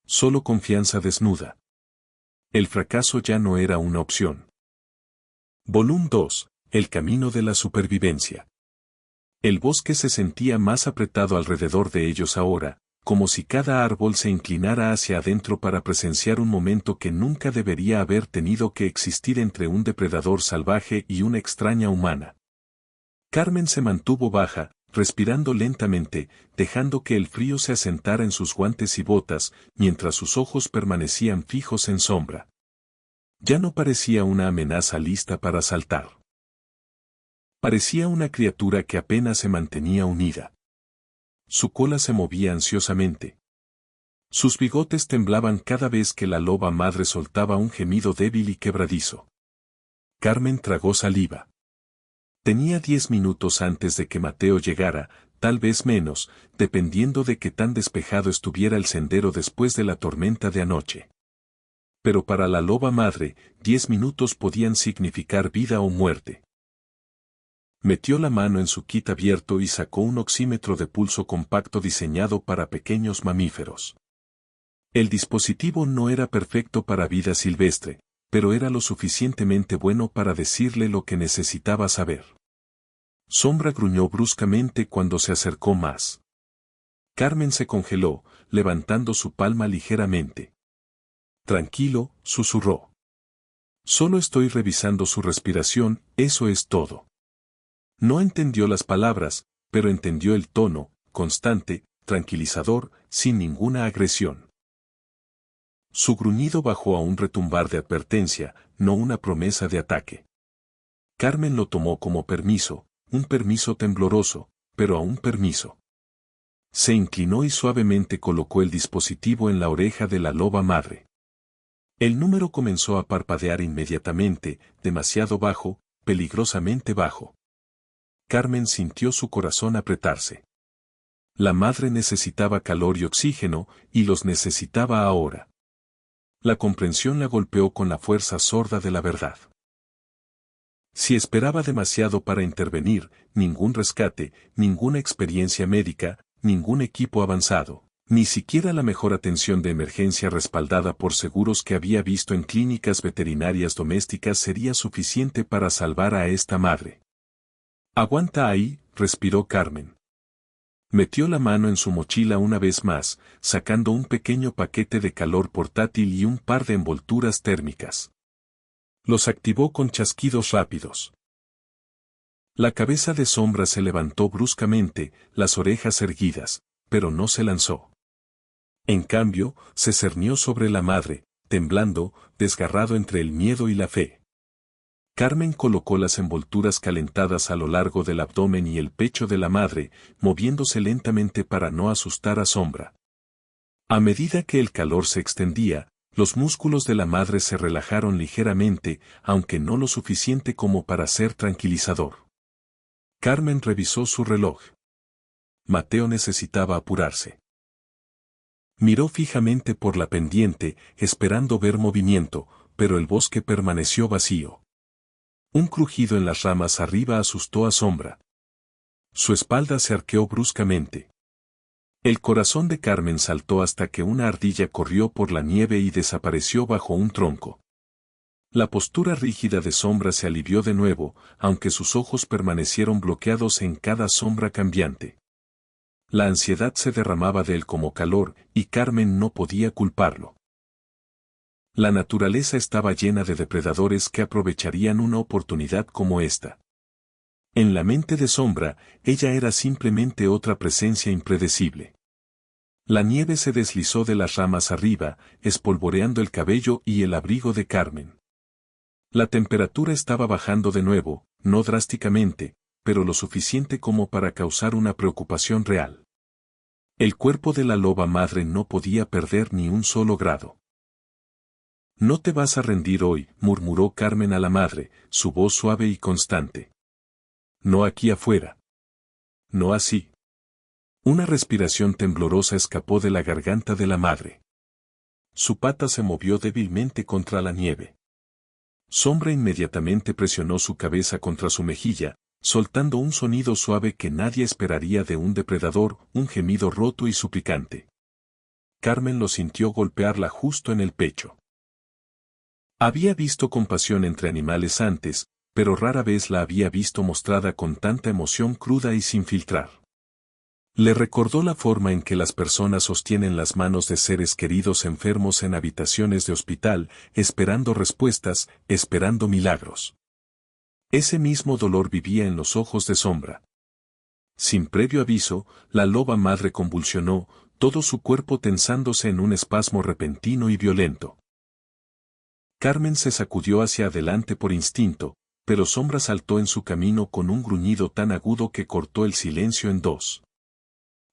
Solo confianza desnuda. El fracaso ya no era una opción. Volumen 2. El camino de la supervivencia. El bosque se sentía más apretado alrededor de ellos ahora, como si cada árbol se inclinara hacia adentro para presenciar un momento que nunca debería haber tenido que existir entre un depredador salvaje y una extraña humana. Carmen se mantuvo baja, respirando lentamente, dejando que el frío se asentara en sus guantes y botas, mientras sus ojos permanecían fijos en sombra. Ya no parecía una amenaza lista para saltar. Parecía una criatura que apenas se mantenía unida. Su cola se movía ansiosamente. Sus bigotes temblaban cada vez que la loba madre soltaba un gemido débil y quebradizo. Carmen tragó saliva. Tenía 10 minutos antes de que Mateo llegara, tal vez menos, dependiendo de qué tan despejado estuviera el sendero después de la tormenta de anoche. Pero para la loba madre, 10 minutos podían significar vida o muerte. Metió la mano en su kit abierto y sacó un oxímetro de pulso compacto diseñado para pequeños mamíferos. El dispositivo no era perfecto para vida silvestre, pero era lo suficientemente bueno para decirle lo que necesitaba saber. Sombra gruñó bruscamente cuando se acercó más. Carmen se congeló, levantando su palma ligeramente. Tranquilo, susurró. Solo estoy revisando su respiración, eso es todo. No entendió las palabras, pero entendió el tono, constante, tranquilizador, sin ninguna agresión. Su gruñido bajó a un retumbar de advertencia, no una promesa de ataque. Carmen lo tomó como permiso, un permiso tembloroso, pero aún permiso. Se inclinó y suavemente colocó el dispositivo en la oreja de la loba madre. El número comenzó a parpadear inmediatamente, demasiado bajo, peligrosamente bajo. Carmen sintió su corazón apretarse. La madre necesitaba calor y oxígeno, y los necesitaba ahora. La comprensión la golpeó con la fuerza sorda de la verdad. Si esperaba demasiado para intervenir, ningún rescate, ninguna experiencia médica, ningún equipo avanzado, ni siquiera la mejor atención de emergencia respaldada por seguros que había visto en clínicas veterinarias domésticas sería suficiente para salvar a esta madre. Aguanta ahí, respiró Carmen. Metió la mano en su mochila una vez más, sacando un pequeño paquete de calor portátil y un par de envolturas térmicas. Los activó con chasquidos rápidos. La cabeza de Sombra se levantó bruscamente, las orejas erguidas, pero no se lanzó. En cambio, se cernió sobre la madre, temblando, desgarrado entre el miedo y la fe. Carmen colocó las envolturas calentadas a lo largo del abdomen y el pecho de la madre, moviéndose lentamente para no asustar a Sombra. A medida que el calor se extendía, los músculos de la madre se relajaron ligeramente, aunque no lo suficiente como para ser tranquilizador. Carmen revisó su reloj. Mateo necesitaba apurarse. Miró fijamente por la pendiente, esperando ver movimiento, pero el bosque permaneció vacío. Un crujido en las ramas arriba asustó a Sombra. Su espalda se arqueó bruscamente. El corazón de Carmen saltó hasta que una ardilla corrió por la nieve y desapareció bajo un tronco. La postura rígida de Sombra se alivió de nuevo, aunque sus ojos permanecieron bloqueados en cada sombra cambiante. La ansiedad se derramaba de él como calor, y Carmen no podía culparlo. La naturaleza estaba llena de depredadores que aprovecharían una oportunidad como esta. En la mente de Sombra, ella era simplemente otra presencia impredecible. La nieve se deslizó de las ramas arriba, espolvoreando el cabello y el abrigo de Carmen. La temperatura estaba bajando de nuevo, no drásticamente, pero lo suficiente como para causar una preocupación real. El cuerpo de la loba madre no podía perder ni un solo grado. «No te vas a rendir hoy», murmuró Carmen a la madre, su voz suave y constante. «No aquí afuera. No así». Una respiración temblorosa escapó de la garganta de la madre. Su pata se movió débilmente contra la nieve. Sombra inmediatamente presionó su cabeza contra su mejilla, soltando un sonido suave que nadie esperaría de un depredador, un gemido roto y suplicante. Carmen lo sintió golpearla justo en el pecho. Había visto compasión entre animales antes, pero rara vez la había visto mostrada con tanta emoción cruda y sin filtrar. Le recordó la forma en que las personas sostienen las manos de seres queridos enfermos en habitaciones de hospital, esperando respuestas, esperando milagros. Ese mismo dolor vivía en los ojos de Sombra. Sin previo aviso, la loba madre convulsionó, todo su cuerpo tensándose en un espasmo repentino y violento. Carmen se sacudió hacia adelante por instinto, pero Sombra saltó en su camino con un gruñido tan agudo que cortó el silencio en dos.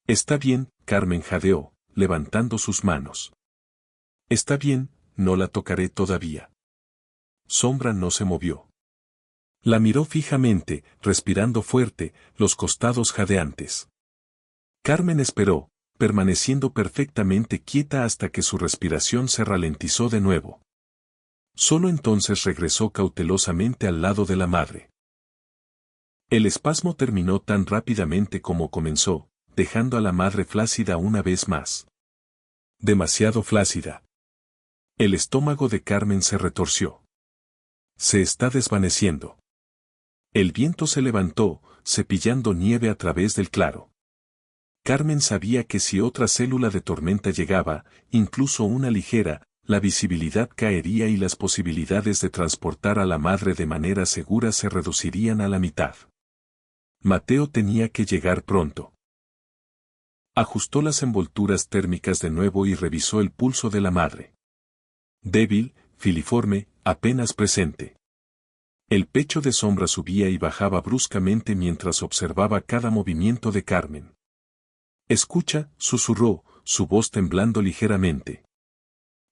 «Está bien», Carmen jadeó, levantando sus manos. «Está bien, no la tocaré todavía». Sombra no se movió. La miró fijamente, respirando fuerte, los costados jadeantes. Carmen esperó, permaneciendo perfectamente quieta hasta que su respiración se ralentizó de nuevo. Solo entonces regresó cautelosamente al lado de la madre. El espasmo terminó tan rápidamente como comenzó, dejando a la madre flácida una vez más. Demasiado flácida. El estómago de Carmen se retorció. Se está desvaneciendo. El viento se levantó, cepillando nieve a través del claro. Carmen sabía que si otra célula de tormenta llegaba, incluso una ligera, la visibilidad caería y las posibilidades de transportar a la madre de manera segura se reducirían a la mitad. Mateo tenía que llegar pronto. Ajustó las envolturas térmicas de nuevo y revisó el pulso de la madre. Débil, filiforme, apenas presente. El pecho de Sombra subía y bajaba bruscamente mientras observaba cada movimiento de Carmen. «Escucha», susurró, su voz temblando ligeramente.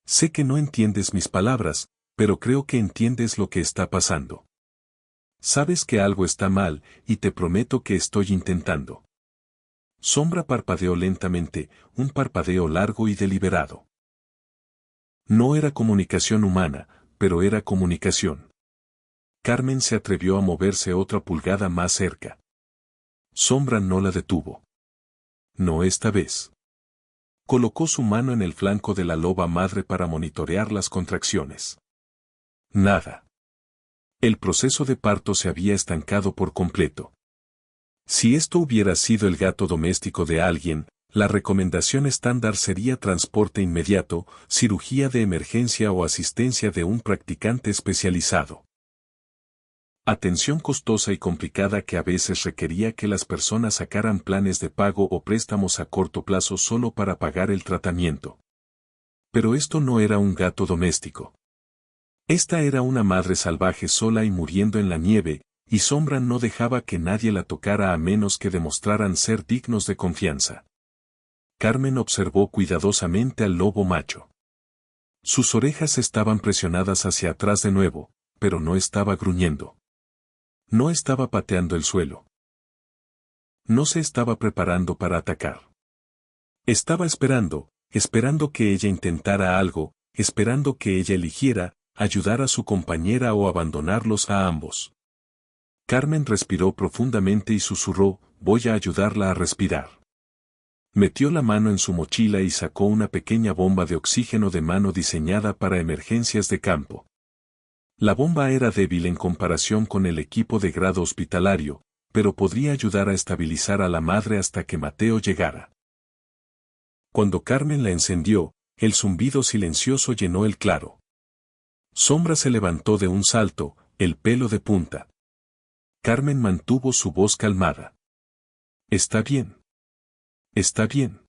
«Sé que no entiendes mis palabras, pero creo que entiendes lo que está pasando. Sabes que algo está mal, y te prometo que estoy intentando». Sombra parpadeó lentamente, un parpadeo largo y deliberado. No era comunicación humana, pero era comunicación. Carmen se atrevió a moverse otra pulgada más cerca. Sombra no la detuvo. No esta vez. Colocó su mano en el flanco de la loba madre para monitorear las contracciones. Nada. El proceso de parto se había estancado por completo. Si esto hubiera sido el gato doméstico de alguien, La recomendación estándar sería transporte inmediato, cirugía de emergencia o asistencia de un practicante especializado. Atención costosa y complicada que a veces requería que las personas sacaran planes de pago o préstamos a corto plazo solo para pagar el tratamiento. Pero esto no era un gato doméstico. Esta era una madre salvaje sola y muriendo en la nieve, y Sombra no dejaba que nadie la tocara a menos que demostraran ser dignos de confianza. Carmen observó cuidadosamente al lobo macho. Sus orejas estaban presionadas hacia atrás de nuevo, pero no estaba gruñendo. No estaba pateando el suelo. No se estaba preparando para atacar. Estaba esperando que ella intentara algo, esperando que ella eligiera, ayudar a su compañera o abandonarlos a ambos. Carmen respiró profundamente y susurró, voy a ayudarla a respirar. Metió la mano en su mochila y sacó una pequeña bomba de oxígeno de mano diseñada para emergencias de campo. La bomba era débil en comparación con el equipo de grado hospitalario, pero podría ayudar a estabilizar a la madre hasta que Mateo llegara. Cuando Carmen la encendió, el zumbido silencioso llenó el claro. Sombra se levantó de un salto, el pelo de punta. Carmen mantuvo su voz calmada. Está bien. Está bien.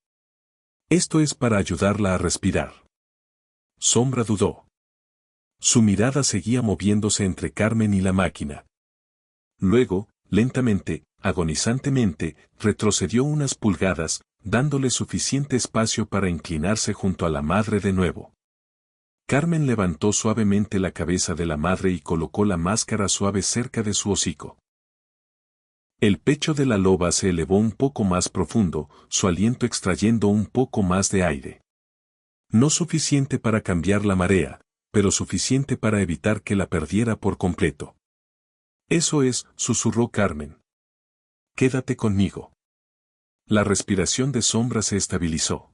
Esto es para ayudarla a respirar. Sombra dudó. Su mirada seguía moviéndose entre Carmen y la máquina. Luego, lentamente, agonizantemente, retrocedió unas pulgadas, dándole suficiente espacio para inclinarse junto a la madre de nuevo. Carmen levantó suavemente la cabeza de la madre y colocó la máscara suave cerca de su hocico. El pecho de la loba se elevó un poco más profundo, su aliento extrayendo un poco más de aire. No suficiente para cambiar la marea, pero suficiente para evitar que la perdiera por completo. Eso es, susurró Carmen. Quédate conmigo. La respiración de Sombra se estabilizó.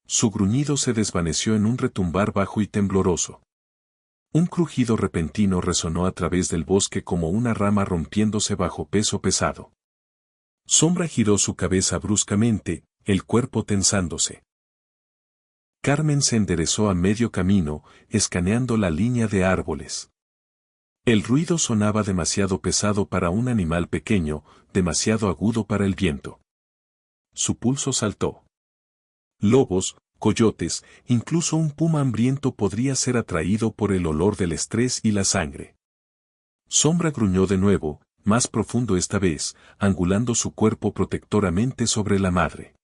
Su gruñido se desvaneció en un retumbar bajo y tembloroso. Un crujido repentino resonó a través del bosque como una rama rompiéndose bajo peso pesado. Sombra giró su cabeza bruscamente, el cuerpo tensándose. Carmen se enderezó a medio camino, escaneando la línea de árboles. El ruido sonaba demasiado pesado para un animal pequeño, demasiado agudo para el viento. Su pulso saltó. Lobos, coyotes, incluso un puma hambriento podría ser atraído por el olor del estrés y la sangre. Sombra gruñó de nuevo, más profundo esta vez, angulando su cuerpo protectoramente sobre la madre.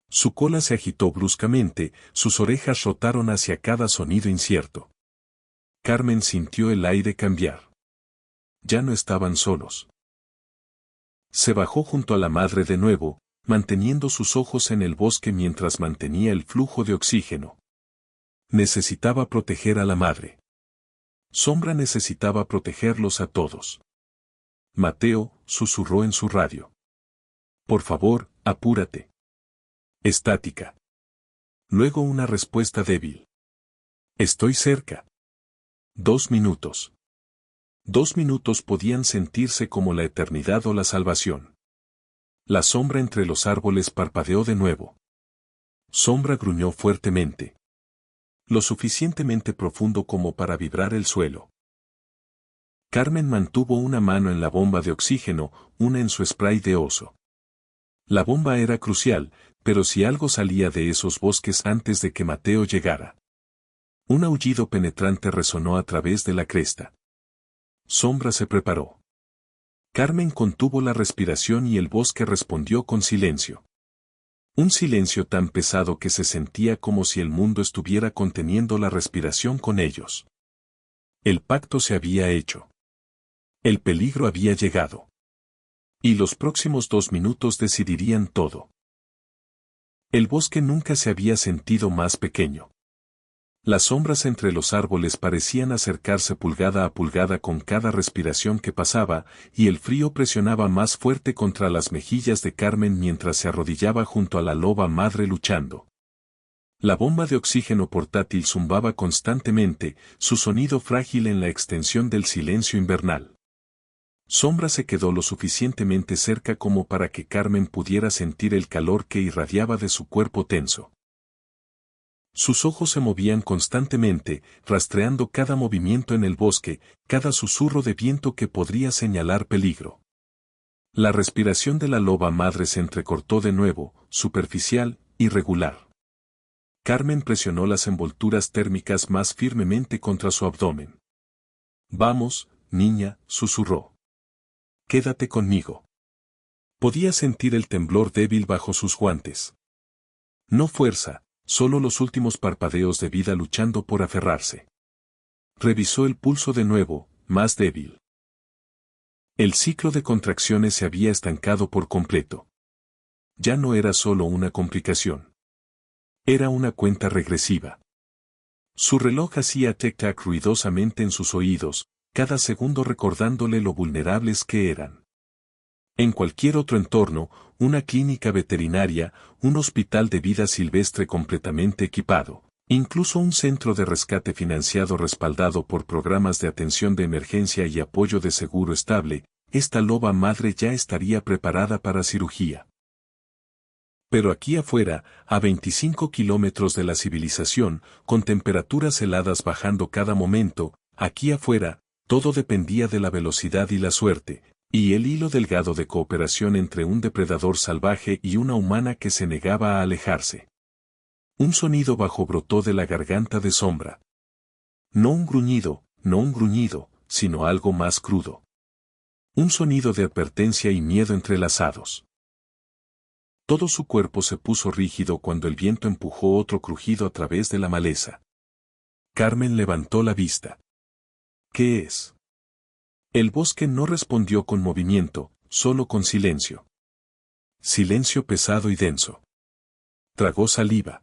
Su cola se agitó bruscamente, sus orejas rotaron hacia cada sonido incierto. Carmen sintió el aire cambiar. Ya no estaban solos. Se bajó junto a la madre de nuevo, manteniendo sus ojos en el bosque mientras mantenía el flujo de oxígeno. Necesitaba proteger a la madre. Sombra necesitaba protegerlos a todos. Mateo, susurró en su radio. Por favor, apúrate. Estática. Luego una respuesta débil. Estoy cerca. 2 minutos. 2 minutos podían sentirse como la eternidad o la salvación. La sombra entre los árboles parpadeó de nuevo. Sombra gruñó fuertemente. Lo suficientemente profundo como para vibrar el suelo. Carmen mantuvo una mano en la bomba de oxígeno, una en su spray de oso. La bomba era crucial, pero si algo salía de esos bosques antes de que Mateo llegara. Un aullido penetrante resonó a través de la cresta. Sombra se preparó. Carmen contuvo la respiración y el bosque respondió con silencio. Un silencio tan pesado que se sentía como si el mundo estuviera conteniendo la respiración con ellos. El pacto se había hecho. El peligro había llegado. Y los próximos 2 minutos decidirían todo. El bosque nunca se había sentido más pequeño. Las sombras entre los árboles parecían acercarse pulgada a pulgada con cada respiración que pasaba, y el frío presionaba más fuerte contra las mejillas de Carmen mientras se arrodillaba junto a la loba madre luchando. La bomba de oxígeno portátil zumbaba constantemente, su sonido frágil en la extensión del silencio invernal. Sombra se quedó lo suficientemente cerca como para que Carmen pudiera sentir el calor que irradiaba de su cuerpo tenso. Sus ojos se movían constantemente, rastreando cada movimiento en el bosque, cada susurro de viento que podría señalar peligro. La respiración de la loba madre se entrecortó de nuevo, superficial, irregular. Carmen presionó las envolturas térmicas más firmemente contra su abdomen. «Vamos, niña», susurró. «Quédate conmigo». Podía sentir el temblor débil bajo sus guantes. No fuerza, solo los últimos parpadeos de vida luchando por aferrarse. Revisó el pulso de nuevo, más débil. El ciclo de contracciones se había estancado por completo. Ya no era solo una complicación. Era una cuenta regresiva. Su reloj hacía tic-tac ruidosamente en sus oídos, cada segundo recordándole lo vulnerables que eran. En cualquier otro entorno, una clínica veterinaria, un hospital de vida silvestre completamente equipado, incluso un centro de rescate financiado respaldado por programas de atención de emergencia y apoyo de seguro estable, esta loba madre ya estaría preparada para cirugía. Pero aquí afuera, a 25 kilómetros de la civilización, con temperaturas heladas bajando cada momento, aquí afuera, todo dependía de la velocidad y la suerte, y el hilo delgado de cooperación entre un depredador salvaje y una humana que se negaba a alejarse. Un sonido bajo brotó de la garganta de Sombra. No un gruñido, sino algo más crudo. Un sonido de advertencia y miedo entrelazados. Todo su cuerpo se puso rígido cuando el viento empujó otro crujido a través de la maleza. Carmen levantó la vista. ¿Qué es? El bosque no respondió con movimiento, solo con silencio. Silencio pesado y denso. Tragó saliva.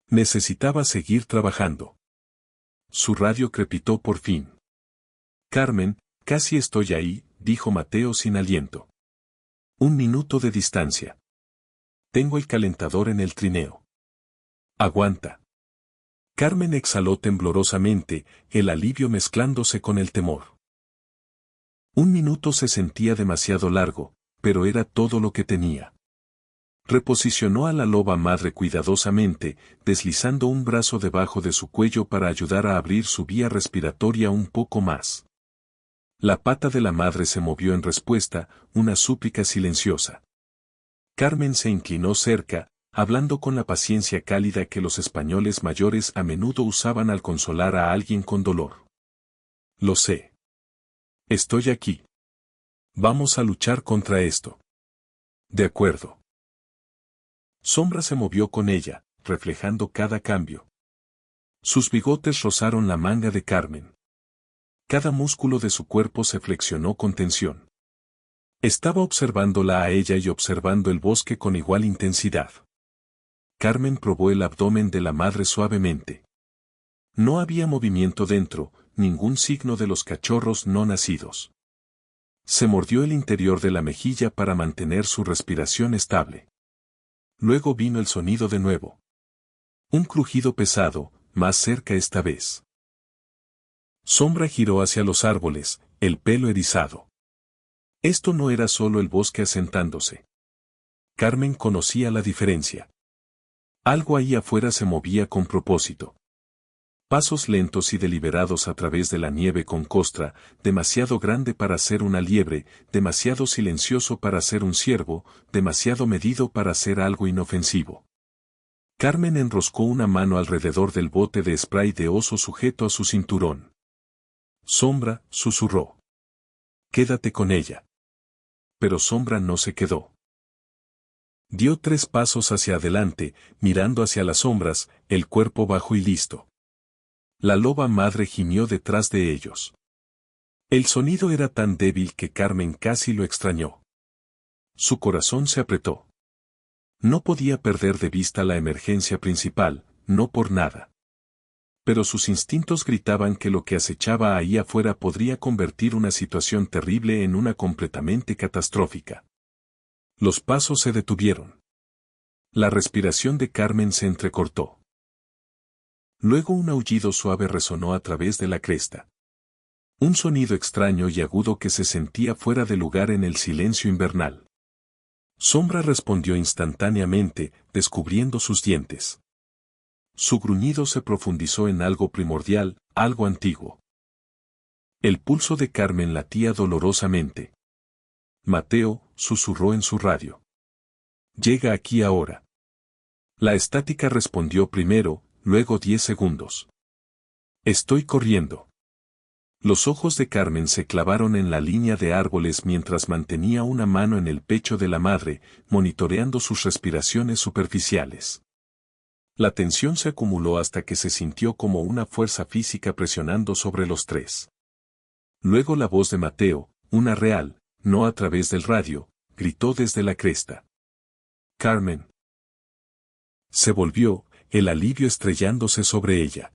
Necesitaba seguir trabajando. Su radio crepitó por fin. «Carmen, casi estoy ahí», dijo Mateo sin aliento. «Un minuto de distancia. Tengo el calentador en el trineo». «Aguanta». Carmen exhaló temblorosamente, el alivio mezclándose con el temor. Un minuto se sentía demasiado largo, pero era todo lo que tenía. Reposicionó a la loba madre cuidadosamente, deslizando un brazo debajo de su cuello para ayudar a abrir su vía respiratoria un poco más. La pata de la madre se movió en respuesta, una súplica silenciosa. Carmen se inclinó cerca, hablando con la paciencia cálida que los españoles mayores a menudo usaban al consolar a alguien con dolor. «Lo sé. Estoy aquí. Vamos a luchar contra esto». «De acuerdo». Sombra se movió con ella, reflejando cada cambio. Sus bigotes rozaron la manga de Carmen. Cada músculo de su cuerpo se flexionó con tensión. Estaba observándola a ella y observando el bosque con igual intensidad. Carmen probó el abdomen de la madre suavemente. No había movimiento dentro, ningún signo de los cachorros no nacidos. Se mordió el interior de la mejilla para mantener su respiración estable. Luego vino el sonido de nuevo. Un crujido pesado, más cerca esta vez. Sombra giró hacia los árboles, el pelo erizado. Esto no era solo el bosque asentándose. Carmen conocía la diferencia. Algo ahí afuera se movía con propósito. Pasos lentos y deliberados a través de la nieve con costra, demasiado grande para ser una liebre, demasiado silencioso para ser un ciervo, demasiado medido para ser algo inofensivo. Carmen enroscó una mano alrededor del bote de spray de oso sujeto a su cinturón. «Sombra», susurró. «Quédate con ella». Pero Sombra no se quedó. Dio 3 pasos hacia adelante, mirando hacia las sombras, el cuerpo bajo y listo. La loba madre gimió detrás de ellos. El sonido era tan débil que Carmen casi lo extrañó. Su corazón se apretó. No podía perder de vista la emergencia principal, no por nada. Pero sus instintos gritaban que lo que acechaba ahí afuera podría convertir una situación terrible en una completamente catastrófica. Los pasos se detuvieron. La respiración de Carmen se entrecortó. Luego un aullido suave resonó a través de la cresta. Un sonido extraño y agudo que se sentía fuera de lugar en el silencio invernal. Sombra respondió instantáneamente, descubriendo sus dientes. Su gruñido se profundizó en algo primordial, algo antiguo. El pulso de Carmen latía dolorosamente. Mateo, susurró en su radio. Llega aquí ahora. La estática respondió primero, luego 10 segundos. Estoy corriendo. Los ojos de Carmen se clavaron en la línea de árboles mientras mantenía una mano en el pecho de la madre, monitoreando sus respiraciones superficiales. La tensión se acumuló hasta que se sintió como una fuerza física presionando sobre los tres. Luego la voz de Mateo, una real, no a través del radio, gritó desde la cresta. Carmen. Se volvió, el alivio estrellándose sobre ella.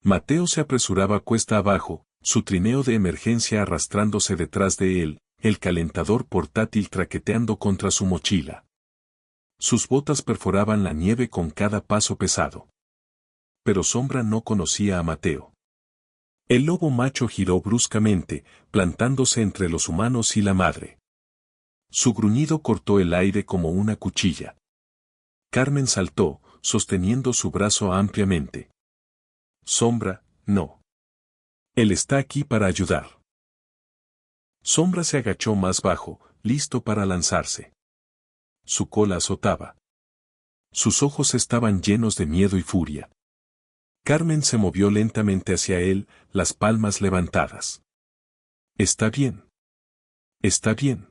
Mateo se apresuraba cuesta abajo, su trineo de emergencia arrastrándose detrás de él, el calentador portátil traqueteando contra su mochila. Sus botas perforaban la nieve con cada paso pesado. Pero Sombra no conocía a Mateo. El lobo macho giró bruscamente, plantándose entre los humanos y la madre. Su gruñido cortó el aire como una cuchilla. Carmen saltó, sosteniendo su brazo ampliamente. Sombra, no. Él está aquí para ayudar. Sombra se agachó más bajo, listo para lanzarse. Su cola azotaba. Sus ojos estaban llenos de miedo y furia. Carmen se movió lentamente hacia él, las palmas levantadas. Está bien. Está bien.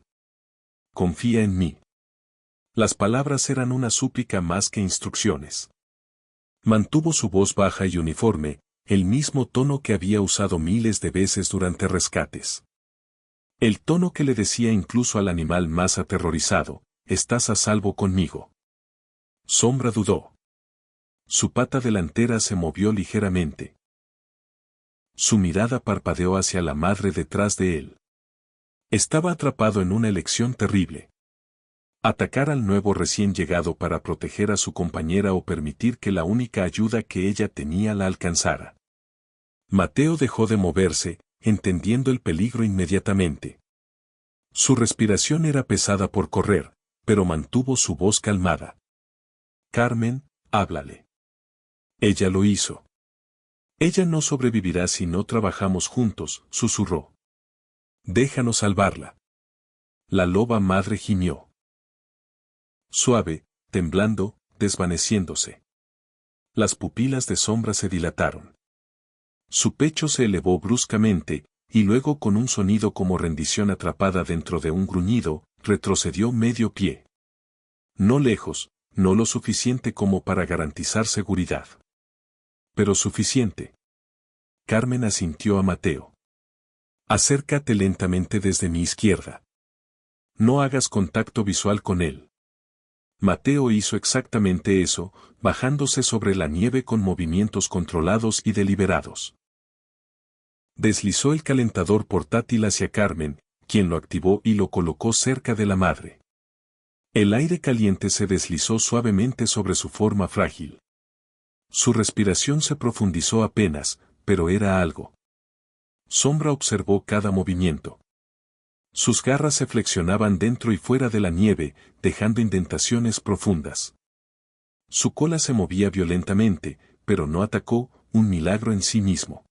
Confía en mí. Las palabras eran una súplica más que instrucciones. Mantuvo su voz baja y uniforme, el mismo tono que había usado miles de veces durante rescates. El tono que le decía incluso al animal más aterrorizado, estás a salvo conmigo. Sombra dudó. Su pata delantera se movió ligeramente. Su mirada parpadeó hacia la madre detrás de él. Estaba atrapado en una elección terrible. Atacar al nuevo recién llegado para proteger a su compañera o permitir que la única ayuda que ella tenía la alcanzara. Mateo dejó de moverse, entendiendo el peligro inmediatamente. Su respiración era pesada por correr, pero mantuvo su voz calmada. Carmen, háblale. Ella lo hizo. Ella no sobrevivirá si no trabajamos juntos, susurró. Déjanos salvarla. La loba madre gimió. Suave, temblando, desvaneciéndose. Las pupilas de Sombra se dilataron. Su pecho se elevó bruscamente, y luego con un sonido como rendición atrapada dentro de un gruñido, retrocedió medio pie. No lejos, no lo suficiente como para garantizar seguridad. Pero suficiente. Carmen asintió a Mateo. Acércate lentamente desde mi izquierda. No hagas contacto visual con él. Mateo hizo exactamente eso, bajándose sobre la nieve con movimientos controlados y deliberados. Deslizó el calentador portátil hacia Carmen, quien lo activó y lo colocó cerca de la madre. El aire caliente se deslizó suavemente sobre su forma frágil. Su respiración se profundizó apenas, pero era algo. Sombra observó cada movimiento. Sus garras se flexionaban dentro y fuera de la nieve, dejando indentaciones profundas. Su cola se movía violentamente, pero no atacó, un milagro en sí mismo.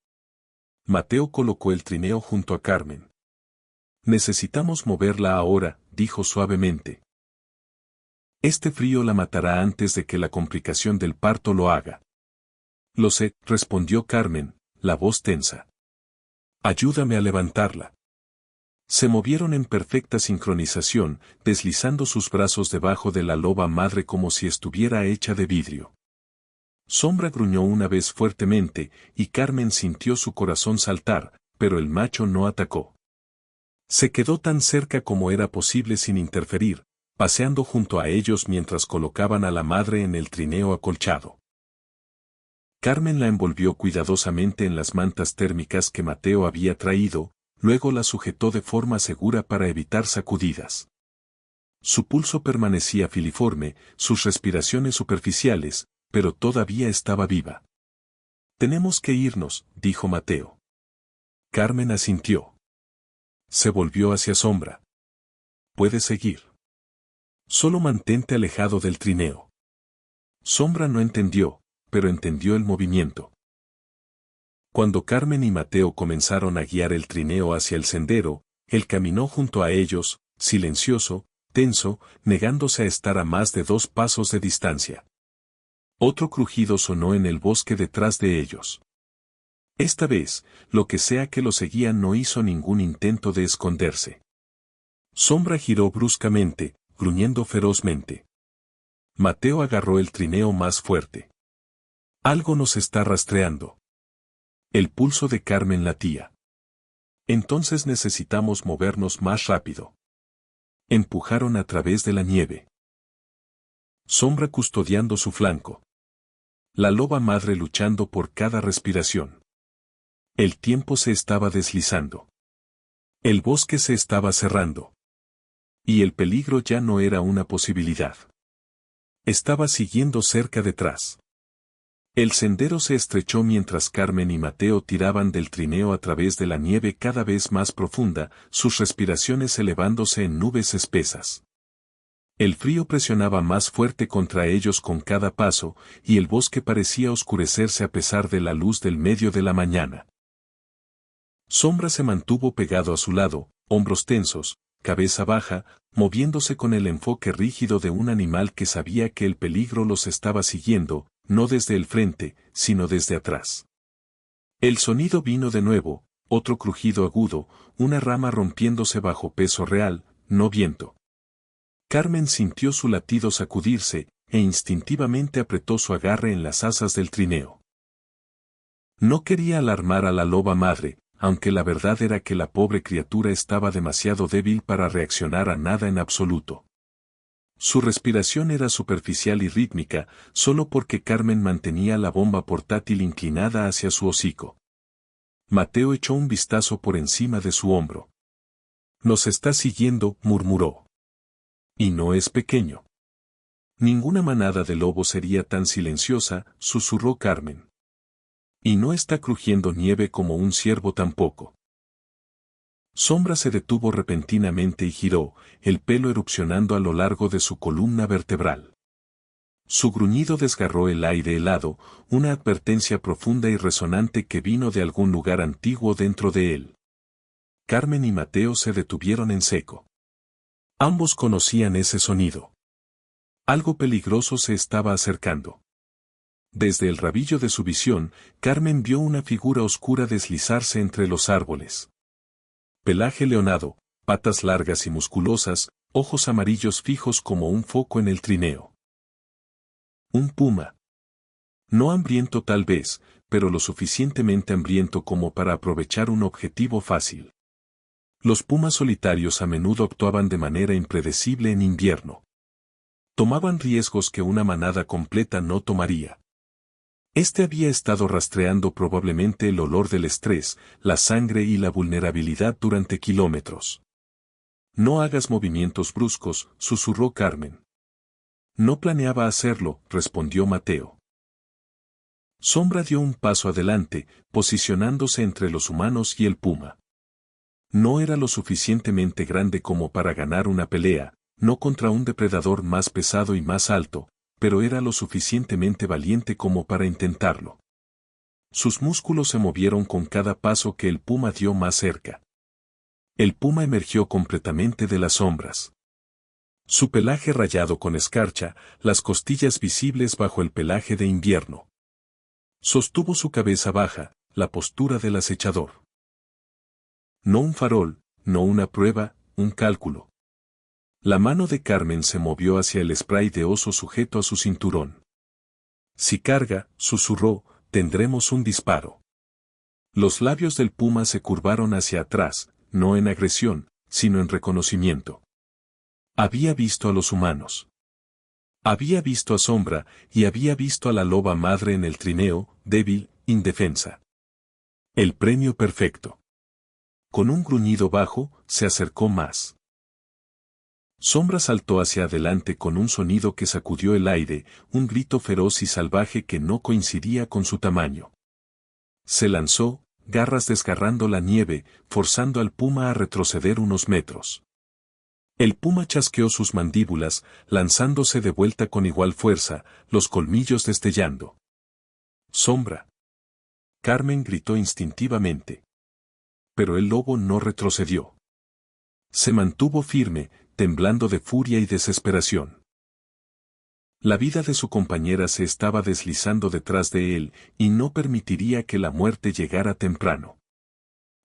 Mateo colocó el trineo junto a Carmen. Necesitamos moverla ahora, dijo suavemente. Este frío la matará antes de que la complicación del parto lo haga. Lo sé, respondió Carmen, la voz tensa. Ayúdame a levantarla. Se movieron en perfecta sincronización, deslizando sus brazos debajo de la loba madre como si estuviera hecha de vidrio. Sombra gruñó una vez fuertemente, y Carmen sintió su corazón saltar, pero el macho no atacó. Se quedó tan cerca como era posible sin interferir, paseando junto a ellos mientras colocaban a la madre en el trineo acolchado. Carmen la envolvió cuidadosamente en las mantas térmicas que Mateo había traído, luego la sujetó de forma segura para evitar sacudidas. Su pulso permanecía filiforme, sus respiraciones superficiales, pero todavía estaba viva. Tenemos que irnos, dijo Mateo. Carmen asintió. Se volvió hacia Sombra. Puedes seguir. Solo mantente alejado del trineo. Sombra no entendió, pero entendió el movimiento. Cuando Carmen y Mateo comenzaron a guiar el trineo hacia el sendero, él caminó junto a ellos, silencioso, tenso, negándose a estar a más de 2 pasos de distancia. Otro crujido sonó en el bosque detrás de ellos. Esta vez, lo que sea que lo seguía no hizo ningún intento de esconderse. Sombra giró bruscamente, gruñendo ferozmente. Mateo agarró el trineo más fuerte. Algo nos está rastreando. El pulso de Carmen latía. Entonces necesitamos movernos más rápido. Empujaron a través de la nieve. Sombra custodiando su flanco. La loba madre luchando por cada respiración. El tiempo se estaba deslizando. El bosque se estaba cerrando. Y el peligro ya no era una posibilidad. Estaba siguiendo cerca detrás. El sendero se estrechó mientras Carmen y Mateo tiraban del trineo a través de la nieve cada vez más profunda, sus respiraciones elevándose en nubes espesas. El frío presionaba más fuerte contra ellos con cada paso, y el bosque parecía oscurecerse a pesar de la luz del medio de la mañana. Sombra se mantuvo pegado a su lado, hombros tensos, cabeza baja, moviéndose con el enfoque rígido de un animal que sabía que el peligro los estaba siguiendo, no desde el frente, sino desde atrás. El sonido vino de nuevo, otro crujido agudo, una rama rompiéndose bajo peso real, no viento. Carmen sintió su latido sacudirse, e instintivamente apretó su agarre en las asas del trineo. No quería alarmar a la loba madre, aunque la verdad era que la pobre criatura estaba demasiado débil para reaccionar a nada en absoluto. Su respiración era superficial y rítmica, solo porque Carmen mantenía la bomba portátil inclinada hacia su hocico. Mateo echó un vistazo por encima de su hombro. «Nos está siguiendo», murmuró. «Y no es pequeño». «Ninguna manada de lobos sería tan silenciosa», susurró Carmen. «Y no está crujiendo nieve como un ciervo tampoco». Sombra se detuvo repentinamente y giró, el pelo erupcionando a lo largo de su columna vertebral. Su gruñido desgarró el aire helado, una advertencia profunda y resonante que vino de algún lugar antiguo dentro de él. Carmen y Mateo se detuvieron en seco. Ambos conocían ese sonido. Algo peligroso se estaba acercando. Desde el rabillo de su visión, Carmen vio una figura oscura deslizarse entre los árboles. Pelaje leonado, patas largas y musculosas, ojos amarillos fijos como un foco en el trineo. Un puma. No hambriento tal vez, pero lo suficientemente hambriento como para aprovechar un objetivo fácil. Los pumas solitarios a menudo actuaban de manera impredecible en invierno. Tomaban riesgos que una manada completa no tomaría. Este había estado rastreando probablemente el olor del estrés, la sangre y la vulnerabilidad durante kilómetros. «No hagas movimientos bruscos», susurró Carmen. «No planeaba hacerlo», respondió Mateo. Sombra dio un paso adelante, posicionándose entre los humanos y el puma. No era lo suficientemente grande como para ganar una pelea, no contra un depredador más pesado y más alto, pero era lo suficientemente valiente como para intentarlo. Sus músculos se movieron con cada paso que el puma dio más cerca. El puma emergió completamente de las sombras. Su pelaje rayado con escarcha, las costillas visibles bajo el pelaje de invierno. Sostuvo su cabeza baja, la postura del acechador. No un farol, no una prueba, un cálculo. La mano de Carmen se movió hacia el spray de oso sujeto a su cinturón. «Si carga», susurró, «tendremos un disparo». Los labios del puma se curvaron hacia atrás, no en agresión, sino en reconocimiento. Había visto a los humanos. Había visto a Sombra, y había visto a la loba madre en el trineo, débil, indefensa. El premio perfecto. Con un gruñido bajo, se acercó más. Sombra saltó hacia adelante con un sonido que sacudió el aire, un grito feroz y salvaje que no coincidía con su tamaño. Se lanzó, garras desgarrando la nieve, forzando al puma a retroceder unos metros. El puma chasqueó sus mandíbulas, lanzándose de vuelta con igual fuerza, los colmillos destellando. ¡Sombra! Carmen gritó instintivamente. Pero el lobo no retrocedió. Se mantuvo firme, temblando de furia y desesperación. La vida de su compañera se estaba deslizando detrás de él, y no permitiría que la muerte llegara temprano.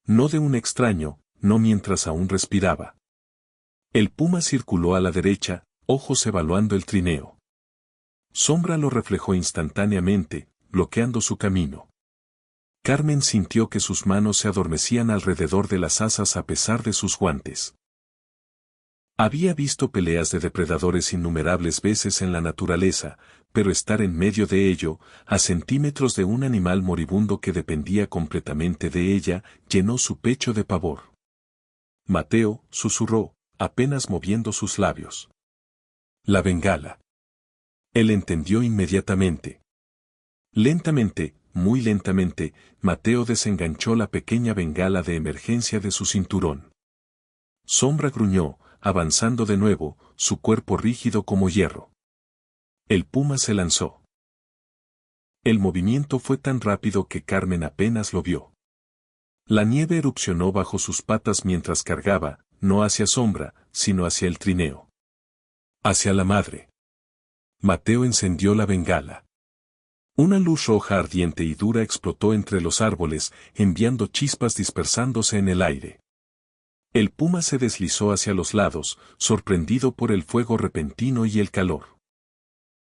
No de un extraño, no mientras aún respiraba. El puma circuló a la derecha, ojos evaluando el trineo. Sombra lo reflejó instantáneamente, bloqueando su camino. Carmen sintió que sus manos se adormecían alrededor de las asas a pesar de sus guantes. Había visto peleas de depredadores innumerables veces en la naturaleza, pero estar en medio de ello, a centímetros de un animal moribundo que dependía completamente de ella, llenó su pecho de pavor. Mateo, susurró, apenas moviendo sus labios. La bengala. Él entendió inmediatamente. Lentamente, muy lentamente, Mateo desenganchó la pequeña bengala de emergencia de su cinturón. Sombra gruñó, avanzando de nuevo, su cuerpo rígido como hierro. El puma se lanzó. El movimiento fue tan rápido que Carmen apenas lo vio. La nieve erupcionó bajo sus patas mientras cargaba, no hacia Sombra, sino hacia el trineo. Hacia la madre. Mateo encendió la bengala. Una luz roja ardiente y dura explotó entre los árboles, enviando chispas dispersándose en el aire. El puma se deslizó hacia los lados, sorprendido por el fuego repentino y el calor.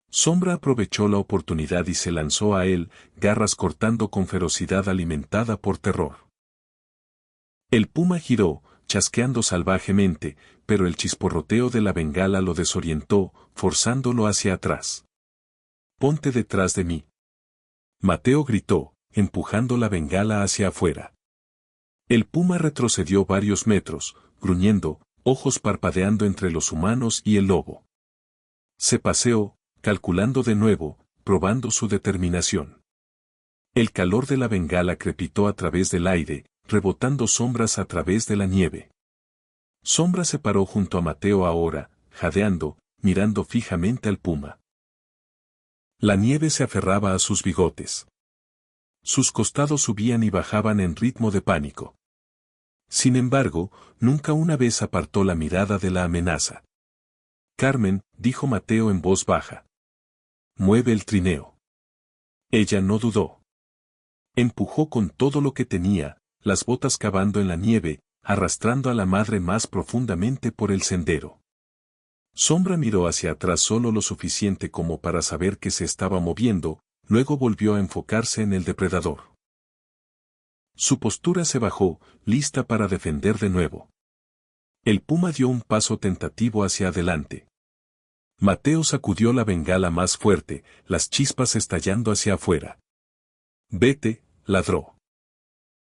Sombra aprovechó la oportunidad y se lanzó a él, garras cortando con ferocidad alimentada por terror. El puma giró, chasqueando salvajemente, pero el chisporroteo de la bengala lo desorientó, forzándolo hacia atrás. «Ponte detrás de mí». Mateo gritó, empujando la bengala hacia afuera. El puma retrocedió varios metros, gruñendo, ojos parpadeando entre los humanos y el lobo. Se paseó, calculando de nuevo, probando su determinación. El calor de la bengala crepitó a través del aire, rebotando sombras a través de la nieve. Sombra se paró junto a Mateo ahora, jadeando, mirando fijamente al puma. La nieve se aferraba a sus bigotes. Sus costados subían y bajaban en ritmo de pánico. Sin embargo, nunca una vez apartó la mirada de la amenaza. «Carmen», dijo Mateo en voz baja. «Mueve el trineo». Ella no dudó. Empujó con todo lo que tenía, las botas cavando en la nieve, arrastrando a la madre más profundamente por el sendero. Sombra miró hacia atrás solo lo suficiente como para saber que se estaba moviendo, luego volvió a enfocarse en el depredador. Su postura se bajó, lista para defender de nuevo. El puma dio un paso tentativo hacia adelante. Mateo sacudió la bengala más fuerte, las chispas estallando hacia afuera. «Vete», ladró.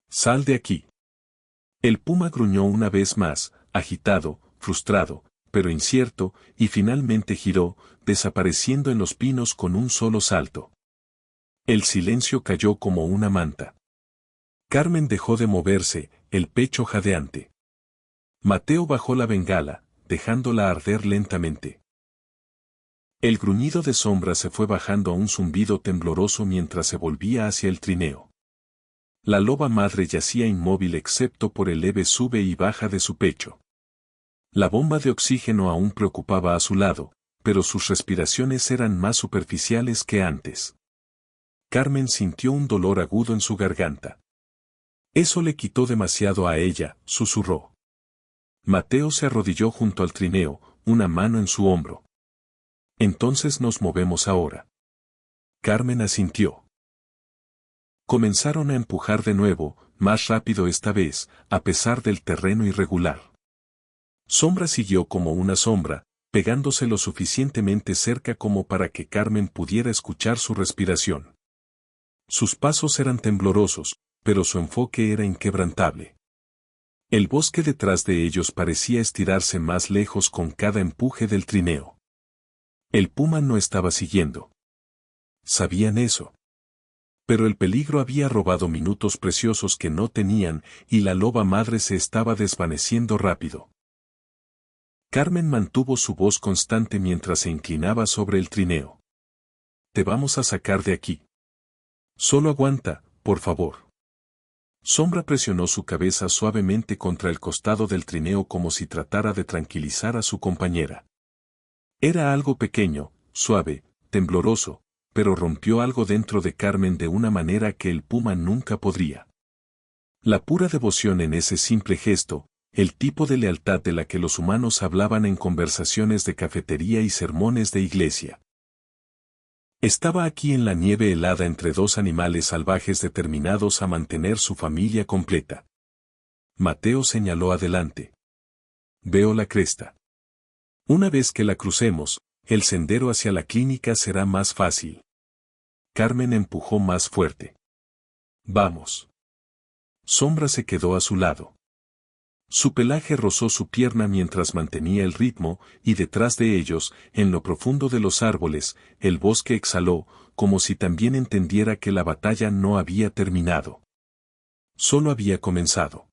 «Sal de aquí». El puma gruñó una vez más, agitado, frustrado, pero incierto, y finalmente giró, desapareciendo en los pinos con un solo salto. El silencio cayó como una manta. Carmen dejó de moverse, el pecho jadeante. Mateo bajó la bengala, dejándola arder lentamente. El gruñido de Sombra se fue bajando a un zumbido tembloroso mientras se volvía hacia el trineo. La loba madre yacía inmóvil excepto por el leve sube y baja de su pecho. La bomba de oxígeno aún preocupaba a su lado, pero sus respiraciones eran más superficiales que antes. Carmen sintió un dolor agudo en su garganta. Eso le quitó demasiado a ella, susurró. Mateo se arrodilló junto al trineo, una mano en su hombro. «Entonces nos movemos ahora». Carmen asintió. Comenzaron a empujar de nuevo, más rápido esta vez, a pesar del terreno irregular. Sombra siguió como una sombra, pegándose lo suficientemente cerca como para que Carmen pudiera escuchar su respiración. Sus pasos eran temblorosos, pero su enfoque era inquebrantable. El bosque detrás de ellos parecía estirarse más lejos con cada empuje del trineo. El puma no estaba siguiendo. Sabían eso. Pero el peligro había robado minutos preciosos que no tenían y la loba madre se estaba desvaneciendo rápido. Carmen mantuvo su voz constante mientras se inclinaba sobre el trineo. Te vamos a sacar de aquí. Solo aguanta, por favor. Sombra presionó su cabeza suavemente contra el costado del trineo como si tratara de tranquilizar a su compañera. Era algo pequeño, suave, tembloroso, pero rompió algo dentro de Carmen de una manera que el puma nunca podría. La pura devoción en ese simple gesto, el tipo de lealtad de la que los humanos hablaban en conversaciones de cafetería y sermones de iglesia. Estaba aquí en la nieve helada entre dos animales salvajes determinados a mantener su familia completa. Mateo señaló adelante. Veo la cresta. Una vez que la crucemos, el sendero hacia la clínica será más fácil. Carmen empujó más fuerte. Vamos. Sombra se quedó a su lado. Su pelaje rozó su pierna mientras mantenía el ritmo, y detrás de ellos, en lo profundo de los árboles, el bosque exhaló, como si también entendiera que la batalla no había terminado. Solo había comenzado.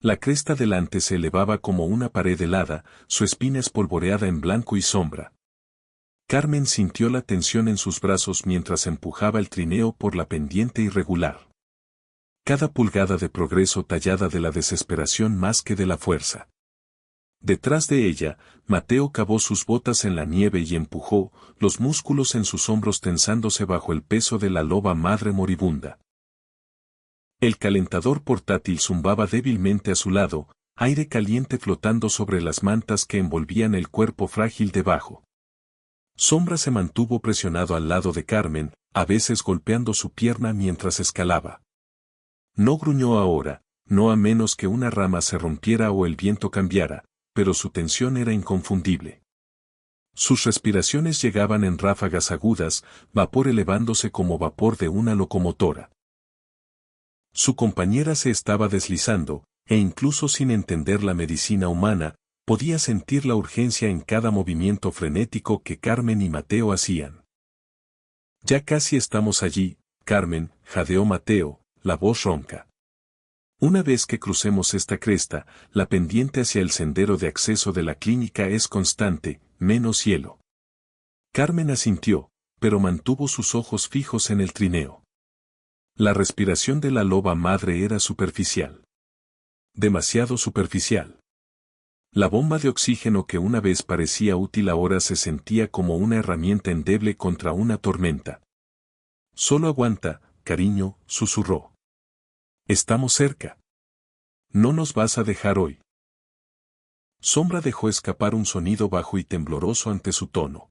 La cresta delante se elevaba como una pared helada, su espina espolvoreada en blanco y sombra. Carmen sintió la tensión en sus brazos mientras empujaba el trineo por la pendiente irregular. Cada pulgada de progreso tallada de la desesperación más que de la fuerza. Detrás de ella, Mateo cavó sus botas en la nieve y empujó, los músculos en sus hombros tensándose bajo el peso de la loba madre moribunda. El calentador portátil zumbaba débilmente a su lado, aire caliente flotando sobre las mantas que envolvían el cuerpo frágil debajo. Sombra se mantuvo presionado al lado de Carmen, a veces golpeando su pierna mientras escalaba. No gruñó ahora, no a menos que una rama se rompiera o el viento cambiara, pero su tensión era inconfundible. Sus respiraciones llegaban en ráfagas agudas, vapor elevándose como vapor de una locomotora. Su compañera se estaba deslizando, e incluso sin entender la medicina humana, podía sentir la urgencia en cada movimiento frenético que Carmen y Mateo hacían. Ya casi estamos allí, Carmen, jadeó Mateo, la voz ronca. Una vez que crucemos esta cresta, la pendiente hacia el sendero de acceso de la clínica es constante, menos hielo. Carmen asintió, pero mantuvo sus ojos fijos en el trineo. La respiración de la loba madre era superficial. Demasiado superficial. La bomba de oxígeno que una vez parecía útil ahora se sentía como una herramienta endeble contra una tormenta. Solo aguanta, cariño, susurró. Estamos cerca. No nos vas a dejar hoy. Sombra dejó escapar un sonido bajo y tembloroso ante su tono.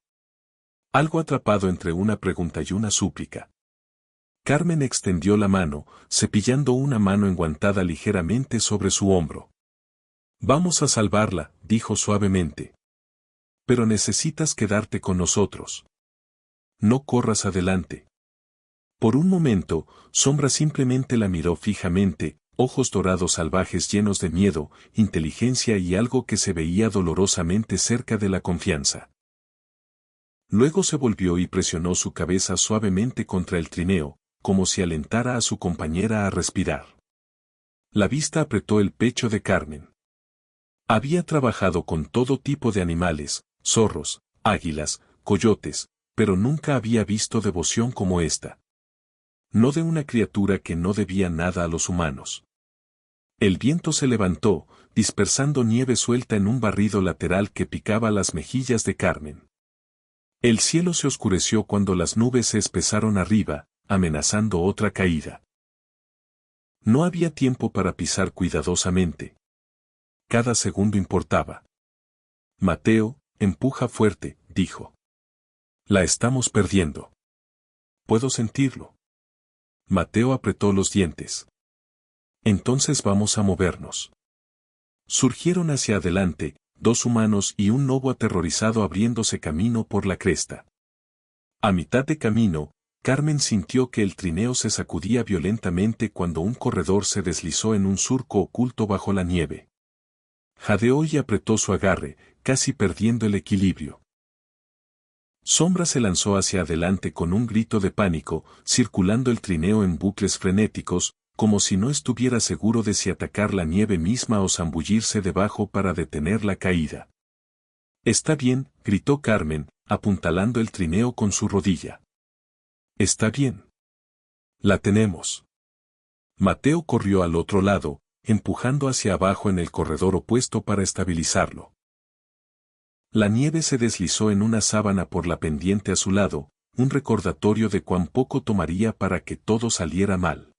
Algo atrapado entre una pregunta y una súplica. Carmen extendió la mano, cepillando una mano enguantada ligeramente sobre su hombro. Vamos a salvarla, dijo suavemente. Pero necesitas quedarte con nosotros. No corras adelante. Por un momento, Sombra simplemente la miró fijamente, ojos dorados salvajes llenos de miedo, inteligencia y algo que se veía dolorosamente cerca de la confianza. Luego se volvió y presionó su cabeza suavemente contra el trineo, como si alentara a su compañera a respirar. La vista apretó el pecho de Carmen. Había trabajado con todo tipo de animales, zorros, águilas, coyotes, pero nunca había visto devoción como esta. No de una criatura que no debía nada a los humanos. El viento se levantó, dispersando nieve suelta en un barrido lateral que picaba las mejillas de Carmen. El cielo se oscureció cuando las nubes se espesaron arriba, amenazando otra caída. No había tiempo para pisar cuidadosamente. Cada segundo importaba. Mateo, empuja fuerte, dijo. La estamos perdiendo. Puedo sentirlo. Mateo apretó los dientes. Entonces vamos a movernos. Surgieron hacia adelante, dos humanos y un lobo aterrorizado abriéndose camino por la cresta. A mitad de camino, Carmen sintió que el trineo se sacudía violentamente cuando un corredor se deslizó en un surco oculto bajo la nieve. Jadeó y apretó su agarre, casi perdiendo el equilibrio. Sombra se lanzó hacia adelante con un grito de pánico, circulando el trineo en bucles frenéticos, como si no estuviera seguro de si atacar la nieve misma o zambullirse debajo para detener la caída. «Está bien», gritó Carmen, apuntalando el trineo con su rodilla. «Está bien. La tenemos». Mateo corrió al otro lado, empujando hacia abajo en el corredor opuesto para estabilizarlo. La nieve se deslizó en una sábana por la pendiente a su lado, un recordatorio de cuán poco tomaría para que todo saliera mal.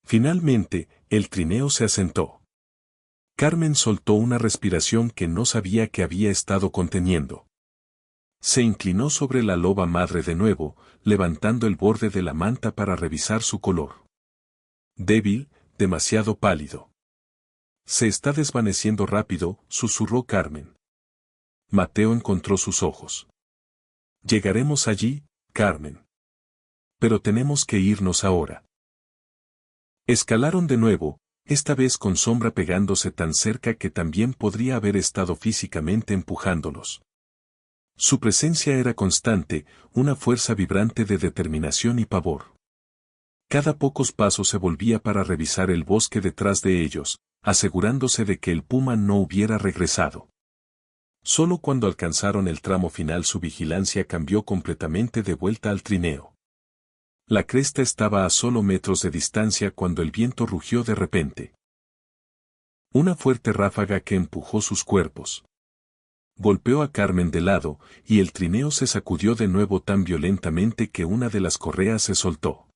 Finalmente, el trineo se asentó. Carmen soltó una respiración que no sabía que había estado conteniendo. Se inclinó sobre la loba madre de nuevo, levantando el borde de la manta para revisar su color. Débil, demasiado pálido. «Se está desvaneciendo rápido», susurró Carmen. Mateo encontró sus ojos. «Llegaremos allí, Carmen. Pero tenemos que irnos ahora». Escalaron de nuevo, esta vez con Sombra pegándose tan cerca que también podría haber estado físicamente empujándolos. Su presencia era constante, una fuerza vibrante de determinación y pavor. Cada pocos pasos se volvía para revisar el bosque detrás de ellos, asegurándose de que el puma no hubiera regresado. Solo cuando alcanzaron el tramo final su vigilancia cambió completamente de vuelta al trineo. La cresta estaba a solo metros de distancia cuando el viento rugió de repente. Una fuerte ráfaga que empujó sus cuerpos. Golpeó a Carmen de lado, y el trineo se sacudió de nuevo tan violentamente que una de las correas se soltó.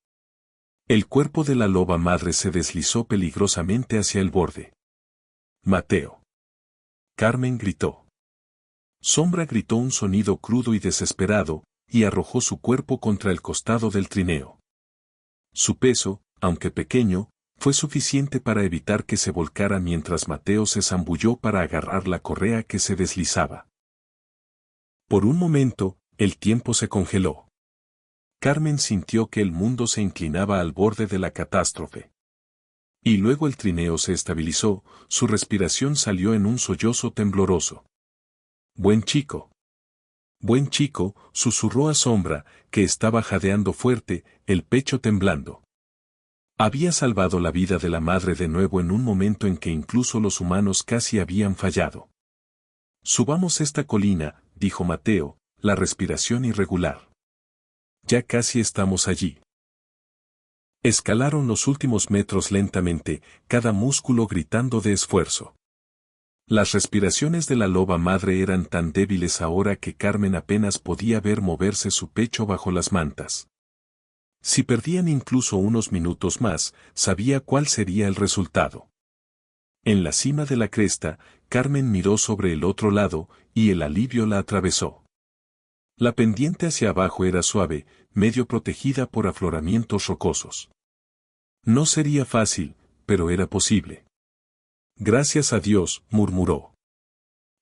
El cuerpo de la loba madre se deslizó peligrosamente hacia el borde. «Mateo». Carmen gritó. Sombra gritó un sonido crudo y desesperado, y arrojó su cuerpo contra el costado del trineo. Su peso, aunque pequeño, fue suficiente para evitar que se volcara mientras Mateo se zambulló para agarrar la correa que se deslizaba. Por un momento, el tiempo se congeló. Carmen sintió que el mundo se inclinaba al borde de la catástrofe. Y luego el trineo se estabilizó, su respiración salió en un sollozo tembloroso. «Buen chico». «Buen chico», susurró a Sombra, que estaba jadeando fuerte, el pecho temblando. Había salvado la vida de la madre de nuevo en un momento en que incluso los humanos casi habían fallado. «Subamos esta colina», dijo Mateo, la respiración irregular. «Ya casi estamos allí». Escalaron los últimos metros lentamente, cada músculo gritando de esfuerzo. Las respiraciones de la loba madre eran tan débiles ahora que Carmen apenas podía ver moverse su pecho bajo las mantas. Si perdían incluso unos minutos más, sabía cuál sería el resultado. En la cima de la cresta, Carmen miró sobre el otro lado, y el alivio la atravesó. La pendiente hacia abajo era suave, medio protegida por afloramientos rocosos. No sería fácil, pero era posible. «Gracias a Dios», murmuró.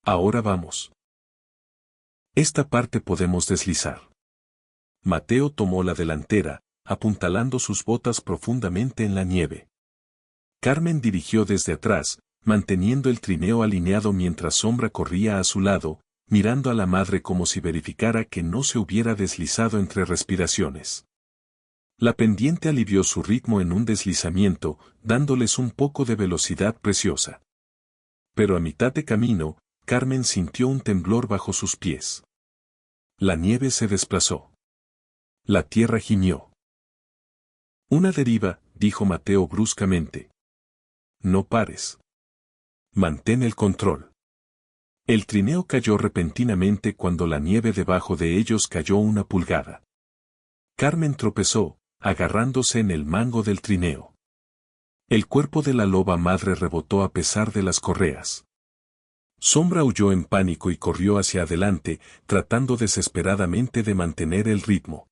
«Ahora vamos. Esta parte podemos deslizar». Mateo tomó la delantera, apuntalando sus botas profundamente en la nieve. Carmen dirigió desde atrás, manteniendo el trineo alineado mientras Sombra corría a su lado, mirando a la madre como si verificara que no se hubiera deslizado entre respiraciones. La pendiente alivió su ritmo en un deslizamiento, dándoles un poco de velocidad preciosa. Pero a mitad de camino, Carmen sintió un temblor bajo sus pies. La nieve se desplazó. La tierra gimió. «Una deriva», dijo Mateo bruscamente. «No pares. Mantén el control». El trineo cayó repentinamente cuando la nieve debajo de ellos cayó una pulgada. Carmen tropezó, agarrándose en el mango del trineo. El cuerpo de la loba madre rebotó a pesar de las correas. Sombra huyó en pánico y corrió hacia adelante, tratando desesperadamente de mantener el ritmo.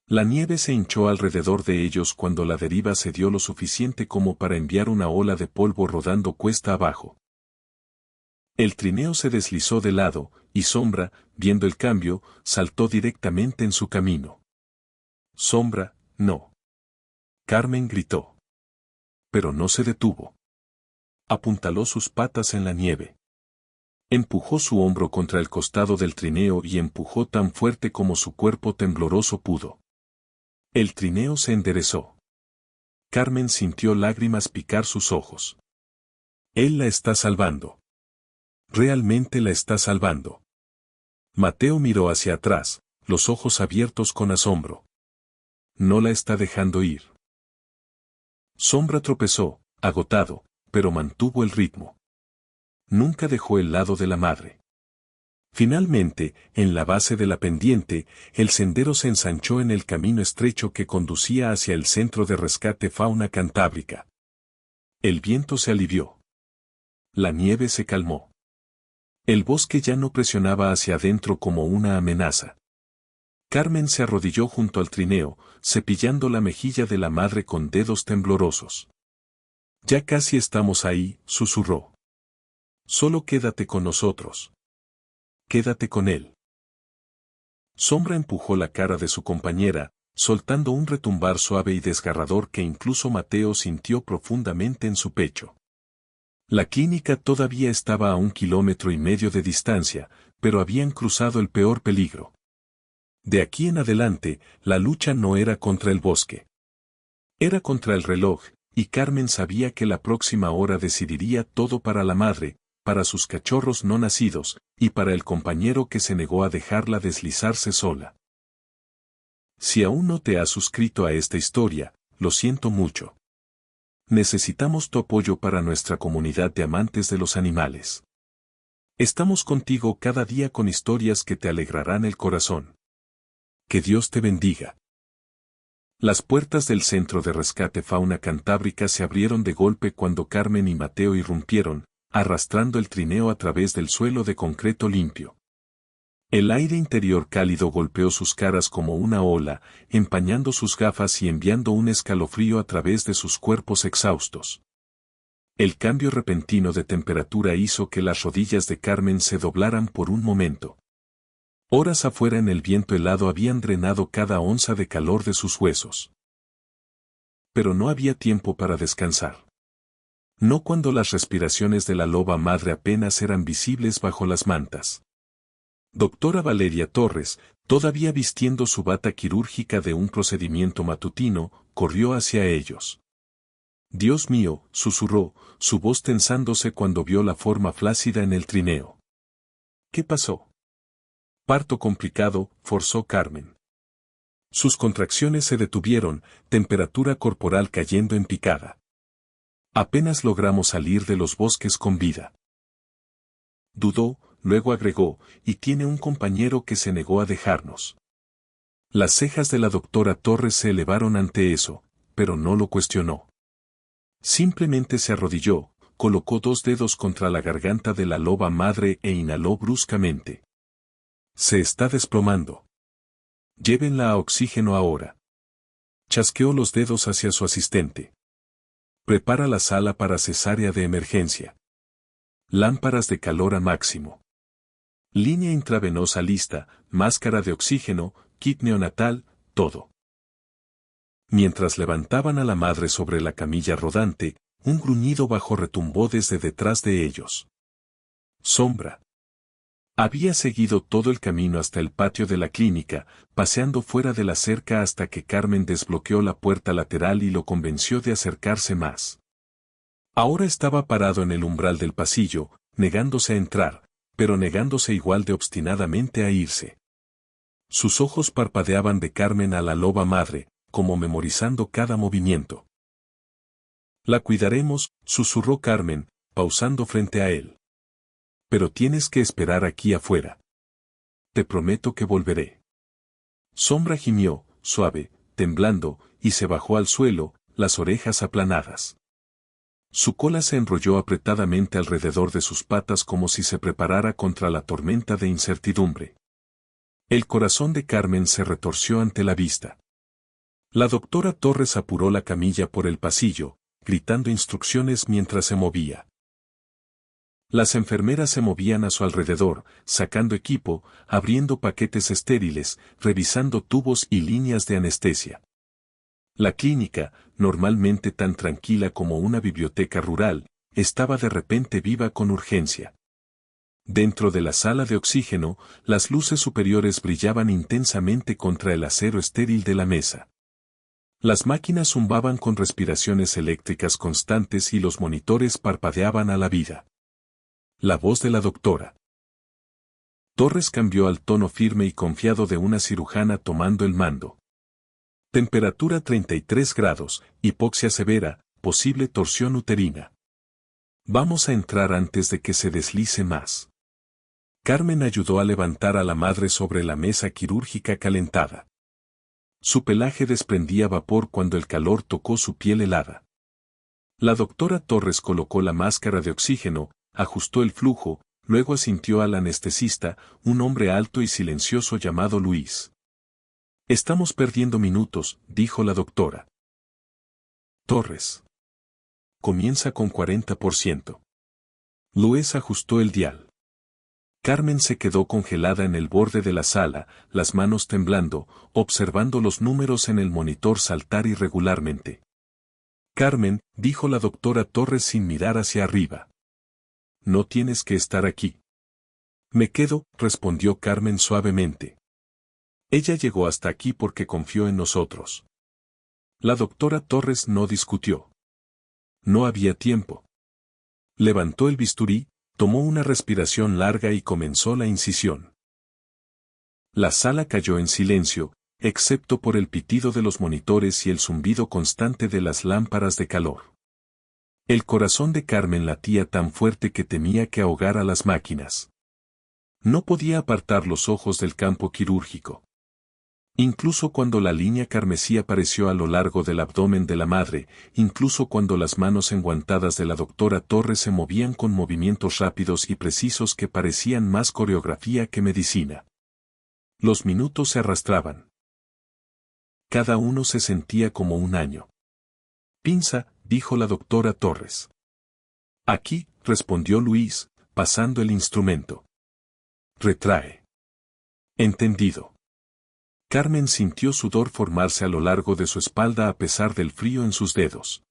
La nieve se hinchó alrededor de ellos cuando la deriva se dio lo suficiente como para enviar una ola de polvo rodando cuesta abajo. El trineo se deslizó de lado, y Sombra, viendo el cambio, saltó directamente en su camino. «Sombra, no». Carmen gritó. Pero no se detuvo. Apuntaló sus patas en la nieve. Empujó su hombro contra el costado del trineo y empujó tan fuerte como su cuerpo tembloroso pudo. El trineo se enderezó. Carmen sintió lágrimas picar sus ojos. Él la está salvando. Realmente la está salvando. Mateo miró hacia atrás, los ojos abiertos con asombro. No la está dejando ir. Sombra tropezó, agotado, pero mantuvo el ritmo. Nunca dejó el lado de la madre. Finalmente, en la base de la pendiente, el sendero se ensanchó en el camino estrecho que conducía hacia el centro de rescate fauna cantábrica. El viento se alivió. La nieve se calmó. El bosque ya no presionaba hacia adentro como una amenaza. Carmen se arrodilló junto al trineo, cepillando la mejilla de la madre con dedos temblorosos. Ya casi estamos ahí, susurró. Solo quédate con nosotros. Quédate con él. Sombra empujó la cara de su compañera, soltando un retumbar suave y desgarrador que incluso Mateo sintió profundamente en su pecho. La clínica todavía estaba a 1,5 kilómetros de distancia, pero habían cruzado el peor peligro. De aquí en adelante, la lucha no era contra el bosque. Era contra el reloj, y Carmen sabía que la próxima hora decidiría todo para la madre, para sus cachorros no nacidos, y para el compañero que se negó a dejarla deslizarse sola. Si aún no te has suscrito a esta historia, lo siento mucho. Necesitamos tu apoyo para nuestra comunidad de amantes de los animales. Estamos contigo cada día con historias que te alegrarán el corazón. Que Dios te bendiga. Las puertas del Centro de Rescate Fauna Cantábrica se abrieron de golpe cuando Carmen y Mateo irrumpieron, arrastrando el trineo a través del suelo de concreto limpio. El aire interior cálido golpeó sus caras como una ola, empañando sus gafas y enviando un escalofrío a través de sus cuerpos exhaustos. El cambio repentino de temperatura hizo que las rodillas de Carmen se doblaran por un momento. Horas afuera en el viento helado habían drenado cada onza de calor de sus huesos. Pero no había tiempo para descansar. No cuando las respiraciones de la loba madre apenas eran visibles bajo las mantas. Doctora Valeria Torres, todavía vistiendo su bata quirúrgica de un procedimiento matutino, corrió hacia ellos. Dios mío, susurró, su voz tensándose cuando vio la forma flácida en el trineo. ¿Qué pasó? Parto complicado, forzó Carmen. Sus contracciones se detuvieron, temperatura corporal cayendo en picada. Apenas logramos salir de los bosques con vida. Dudó, luego agregó, y tiene un compañero que se negó a dejarnos. Las cejas de la doctora Torres se elevaron ante eso, pero no lo cuestionó. Simplemente se arrodilló, colocó 2 dedos contra la garganta de la loba madre e inhaló bruscamente. Se está desplomando. Llévenla a oxígeno ahora. Chasqueó los dedos hacia su asistente. Prepara la sala para cesárea de emergencia. Lámparas de calor a máximo. Línea intravenosa lista, máscara de oxígeno, kit neonatal, todo. Mientras levantaban a la madre sobre la camilla rodante, un gruñido bajo retumbó desde detrás de ellos. Sombra. Había seguido todo el camino hasta el patio de la clínica, paseando fuera de la cerca hasta que Carmen desbloqueó la puerta lateral y lo convenció de acercarse más. Ahora estaba parado en el umbral del pasillo, negándose a entrar, pero negándose igual de obstinadamente a irse. Sus ojos parpadeaban de Carmen a la loba madre, como memorizando cada movimiento. La cuidaremos, susurró Carmen, pausando frente a él. Pero tienes que esperar aquí afuera. Te prometo que volveré. Sombra gimió, suave, temblando, y se bajó al suelo, las orejas aplanadas. Su cola se enrolló apretadamente alrededor de sus patas como si se preparara contra la tormenta de incertidumbre. El corazón de Carmen se retorció ante la vista. La doctora Torres apuró la camilla por el pasillo, gritando instrucciones mientras se movía. Las enfermeras se movían a su alrededor, sacando equipo, abriendo paquetes estériles, revisando tubos y líneas de anestesia. La clínica, normalmente tan tranquila como una biblioteca rural, estaba de repente viva con urgencia. Dentro de la sala de oxígeno, las luces superiores brillaban intensamente contra el acero estéril de la mesa. Las máquinas zumbaban con respiraciones eléctricas constantes y los monitores parpadeaban a la vida. La voz de la doctora Torres cambió al tono firme y confiado de una cirujana tomando el mando. Temperatura 33 grados, hipoxia severa, posible torsión uterina. Vamos a entrar antes de que se deslice más. Carmen ayudó a levantar a la madre sobre la mesa quirúrgica calentada. Su pelaje desprendía vapor cuando el calor tocó su piel helada. La doctora Torres colocó la máscara de oxígeno, ajustó el flujo, luego asintió al anestesista, un hombre alto y silencioso llamado Luis. Estamos perdiendo minutos, dijo la doctora. Torres. Comienza con 40%. Luis ajustó el dial. Carmen se quedó congelada en el borde de la sala, las manos temblando, observando los números en el monitor saltar irregularmente. Carmen, dijo la doctora Torres sin mirar hacia arriba. No tienes que estar aquí. Me quedo, respondió Carmen suavemente. Ella llegó hasta aquí porque confió en nosotros. La doctora Torres no discutió. No había tiempo. Levantó el bisturí, tomó una respiración larga y comenzó la incisión. La sala cayó en silencio, excepto por el pitido de los monitores y el zumbido constante de las lámparas de calor. El corazón de Carmen latía tan fuerte que temía que ahogara a las máquinas. No podía apartar los ojos del campo quirúrgico. Incluso cuando la línea carmesí apareció a lo largo del abdomen de la madre, incluso cuando las manos enguantadas de la doctora Torres se movían con movimientos rápidos y precisos que parecían más coreografía que medicina. Los minutos se arrastraban. Cada uno se sentía como un año. Pinza, dijo la doctora Torres. Aquí, respondió Luis, pasando el instrumento. Retrae. Entendido. Carmen sintió sudor formarse a lo largo de su espalda a pesar del frío en sus dedos.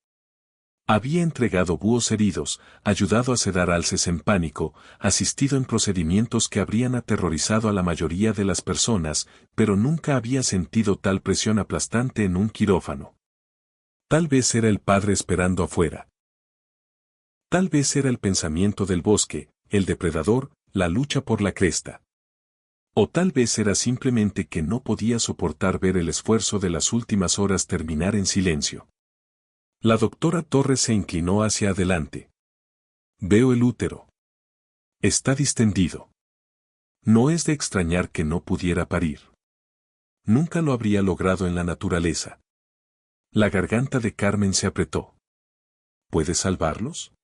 Había entregado búhos heridos, ayudado a sedar alces en pánico, asistido en procedimientos que habrían aterrorizado a la mayoría de las personas, pero nunca había sentido tal presión aplastante en un quirófano. Tal vez era el padre esperando afuera. Tal vez era el pensamiento del bosque, el depredador, la lucha por la cresta. O tal vez era simplemente que no podía soportar ver el esfuerzo de las últimas horas terminar en silencio. La doctora Torres se inclinó hacia adelante. Veo el útero. Está distendido. No es de extrañar que no pudiera parir. Nunca lo habría logrado en la naturaleza. La garganta de Carmen se apretó. ¿Puedes salvarlos?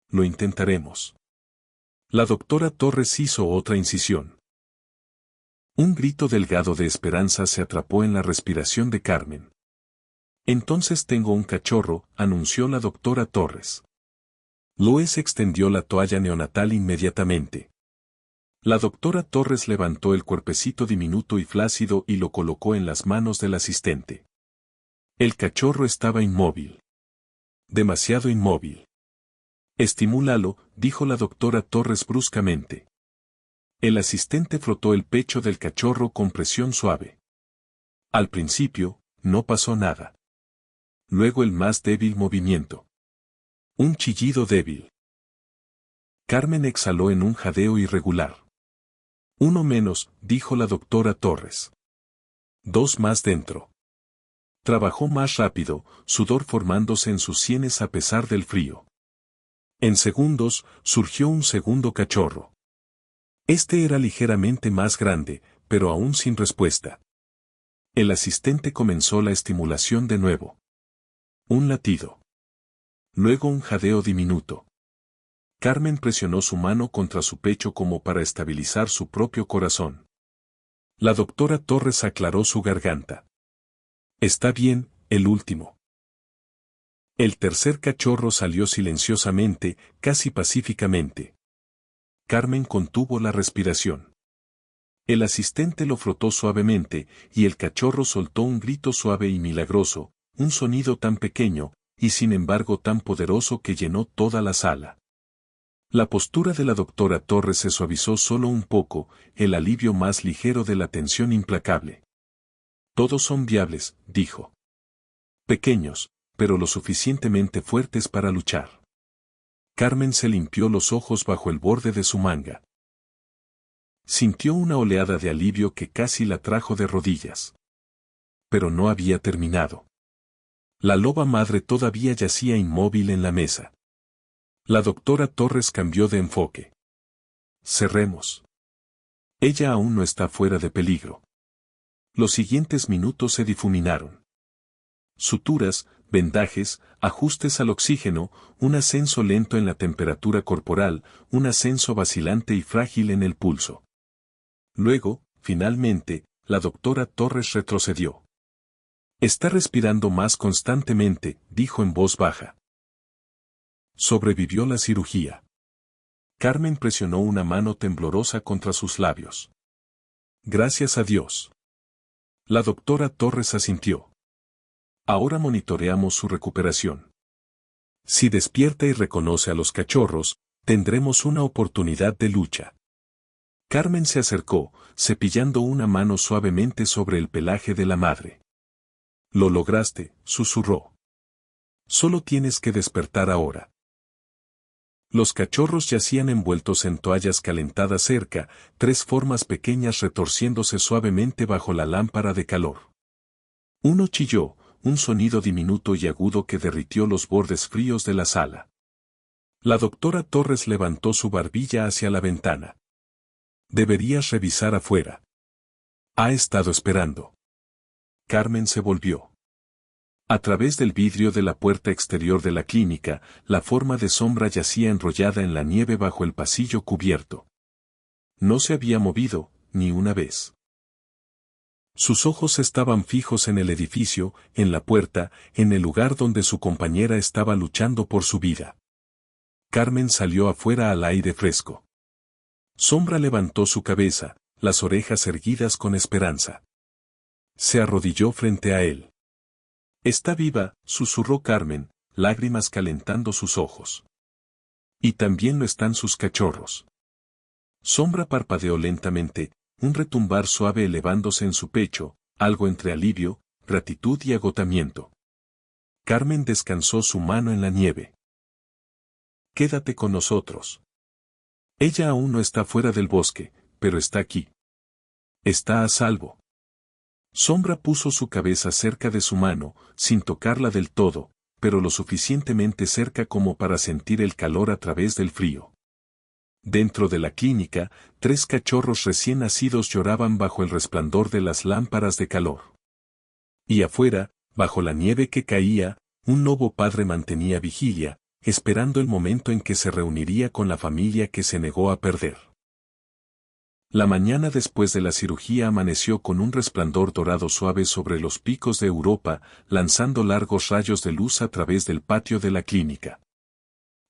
Lo intentaremos. La doctora Torres hizo otra incisión. Un grito delgado de esperanza se atrapó en la respiración de Carmen. Entonces tengo un cachorro, anunció la doctora Torres. Luis extendió la toalla neonatal inmediatamente. La doctora Torres levantó el cuerpecito diminuto y flácido y lo colocó en las manos del asistente. El cachorro estaba inmóvil. Demasiado inmóvil. Estimúlalo, dijo la doctora Torres bruscamente. El asistente frotó el pecho del cachorro con presión suave. Al principio, no pasó nada. Luego el más débil movimiento. Un chillido débil. Carmen exhaló en un jadeo irregular. Uno menos, dijo la doctora Torres. Dos más dentro. Trabajó más rápido, sudor formándose en sus sienes a pesar del frío. En segundos, surgió un segundo cachorro. Este era ligeramente más grande, pero aún sin respuesta. El asistente comenzó la estimulación de nuevo. Un latido. Luego un jadeo diminuto. Carmen presionó su mano contra su pecho como para estabilizar su propio corazón. La doctora Torres aclaró su garganta. Está bien, el último. El tercer cachorro salió silenciosamente, casi pacíficamente. Carmen contuvo la respiración. El asistente lo frotó suavemente, y el cachorro soltó un grito suave y milagroso, un sonido tan pequeño, y sin embargo tan poderoso que llenó toda la sala. La postura de la doctora Torres se suavizó solo un poco, el alivio más ligero de la tensión implacable. Todos son viables, dijo. Pequeños, pero lo suficientemente fuertes para luchar. Carmen se limpió los ojos bajo el borde de su manga. Sintió una oleada de alivio que casi la trajo de rodillas. Pero no había terminado. La loba madre todavía yacía inmóvil en la mesa. La doctora Torres cambió de enfoque. Cerremos. Ella aún no está fuera de peligro. Los siguientes minutos se difuminaron. Suturas, vendajes, ajustes al oxígeno, un ascenso lento en la temperatura corporal, un ascenso vacilante y frágil en el pulso. Luego, finalmente, la doctora Torres retrocedió. Está respirando más constantemente, dijo en voz baja. Sobrevivió la cirugía. Carmen presionó una mano temblorosa contra sus labios. Gracias a Dios. La doctora Torres asintió. Ahora monitoreamos su recuperación. Si despierta y reconoce a los cachorros, tendremos una oportunidad de lucha. Carmen se acercó, cepillando una mano suavemente sobre el pelaje de la madre. Lo lograste, susurró. Solo tienes que despertar ahora. Los cachorros yacían envueltos en toallas calentadas cerca, tres formas pequeñas retorciéndose suavemente bajo la lámpara de calor. Uno chilló, un sonido diminuto y agudo que derritió los bordes fríos de la sala. La doctora Torres levantó su barbilla hacia la ventana. Deberías revisar afuera. Ha estado esperando. Carmen se volvió. A través del vidrio de la puerta exterior de la clínica, la forma de sombra yacía enrollada en la nieve bajo el pasillo cubierto. No se había movido, ni una vez. Sus ojos estaban fijos en el edificio, en la puerta, en el lugar donde su compañera estaba luchando por su vida. Carmen salió afuera al aire fresco. Sombra levantó su cabeza, las orejas erguidas con esperanza. Se arrodilló frente a él. Está viva, susurró Carmen, lágrimas calentando sus ojos. Y también lo están sus cachorros. Sombra parpadeó lentamente, un retumbar suave elevándose en su pecho, algo entre alivio, gratitud y agotamiento. Carmen descansó su mano en la nieve. Quédate con nosotros. Ella aún no está fuera del bosque, pero está aquí. Está a salvo. Sombra puso su cabeza cerca de su mano, sin tocarla del todo, pero lo suficientemente cerca como para sentir el calor a través del frío. Dentro de la clínica, tres cachorros recién nacidos lloraban bajo el resplandor de las lámparas de calor. Y afuera, bajo la nieve que caía, un nuevo padre mantenía vigilia, esperando el momento en que se reuniría con la familia que se negó a perder. La mañana después de la cirugía amaneció con un resplandor dorado suave sobre los picos de Europa, lanzando largos rayos de luz a través del patio de la clínica.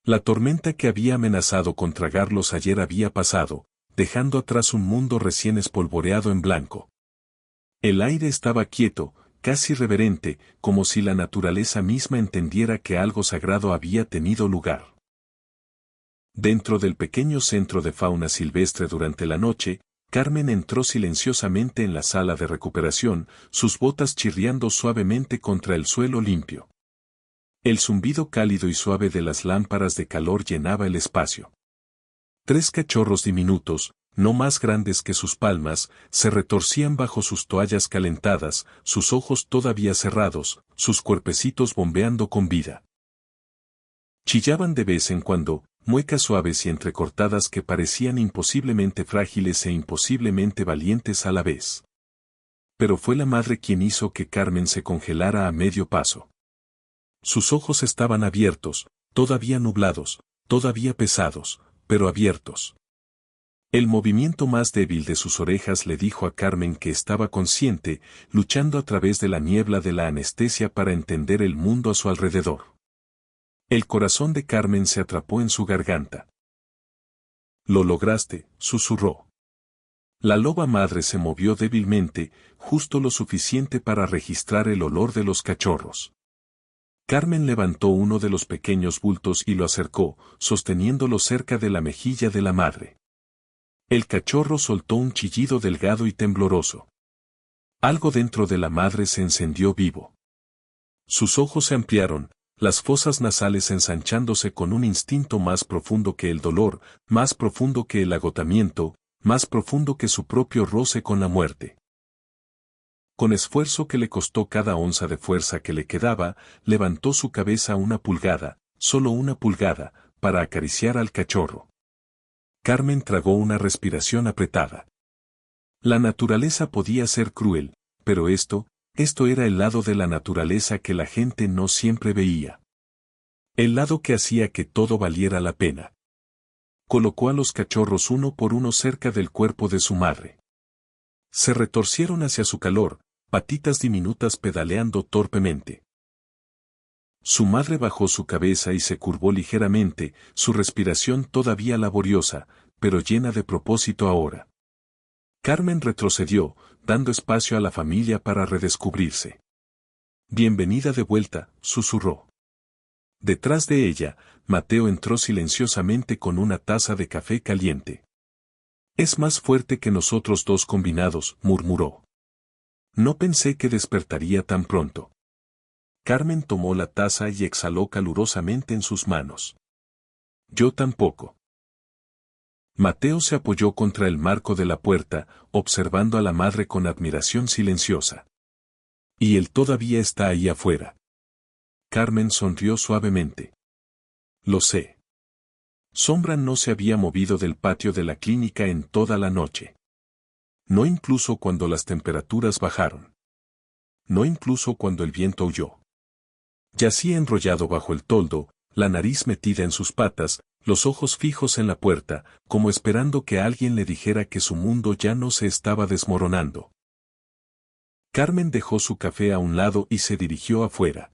La tormenta que había amenazado con tragarlos ayer había pasado, dejando atrás un mundo recién espolvoreado en blanco. El aire estaba quieto, casi reverente, como si la naturaleza misma entendiera que algo sagrado había tenido lugar. Dentro del pequeño centro de fauna silvestre durante la noche, Carmen entró silenciosamente en la sala de recuperación, sus botas chirriando suavemente contra el suelo limpio. El zumbido cálido y suave de las lámparas de calor llenaba el espacio. Tres cachorros diminutos, no más grandes que sus palmas, se retorcían bajo sus toallas calentadas, sus ojos todavía cerrados, sus cuerpecitos bombeando con vida. Chillaban de vez en cuando, muecas suaves y entrecortadas que parecían imposiblemente frágiles e imposiblemente valientes a la vez. Pero fue la madre quien hizo que Carmen se congelara a medio paso. Sus ojos estaban abiertos, todavía nublados, todavía pesados, pero abiertos. El movimiento más débil de sus orejas le dijo a Carmen que estaba consciente, luchando a través de la niebla de la anestesia para entender el mundo a su alrededor. El corazón de Carmen se atrapó en su garganta. Lo lograste, susurró. La loba madre se movió débilmente, justo lo suficiente para registrar el olor de los cachorros. Carmen levantó uno de los pequeños bultos y lo acercó, sosteniéndolo cerca de la mejilla de la madre. El cachorro soltó un chillido delgado y tembloroso. Algo dentro de la madre se encendió vivo. Sus ojos se ampliaron, las fosas nasales ensanchándose con un instinto más profundo que el dolor, más profundo que el agotamiento, más profundo que su propio roce con la muerte. Con esfuerzo que le costó cada onza de fuerza que le quedaba, levantó su cabeza una pulgada, solo una pulgada, para acariciar al cachorro. Carmen tragó una respiración apretada. La naturaleza podía ser cruel, pero esto era el lado de la naturaleza que la gente no siempre veía. El lado que hacía que todo valiera la pena. Colocó a los cachorros uno por uno cerca del cuerpo de su madre. Se retorcieron hacia su calor, patitas diminutas pedaleando torpemente. Su madre bajó su cabeza y se curvó ligeramente, su respiración todavía laboriosa, pero llena de propósito ahora. Carmen retrocedió, dando espacio a la familia para redescubrirse. «Bienvenida de vuelta», susurró. Detrás de ella, Mateo entró silenciosamente con una taza de café caliente. «Es más fuerte que nosotros dos combinados», murmuró. «No pensé que despertaría tan pronto». Carmen tomó la taza y exhaló calurosamente en sus manos. «Yo tampoco». Mateo se apoyó contra el marco de la puerta, observando a la madre con admiración silenciosa. «Y él todavía está ahí afuera». Carmen sonrió suavemente. «Lo sé». Sombra no se había movido del patio de la clínica en toda la noche. No incluso cuando las temperaturas bajaron. No incluso cuando el viento huyó. Yacía enrollado bajo el toldo, la nariz metida en sus patas, los ojos fijos en la puerta, como esperando que alguien le dijera que su mundo ya no se estaba desmoronando. Carmen dejó su café a un lado y se dirigió afuera.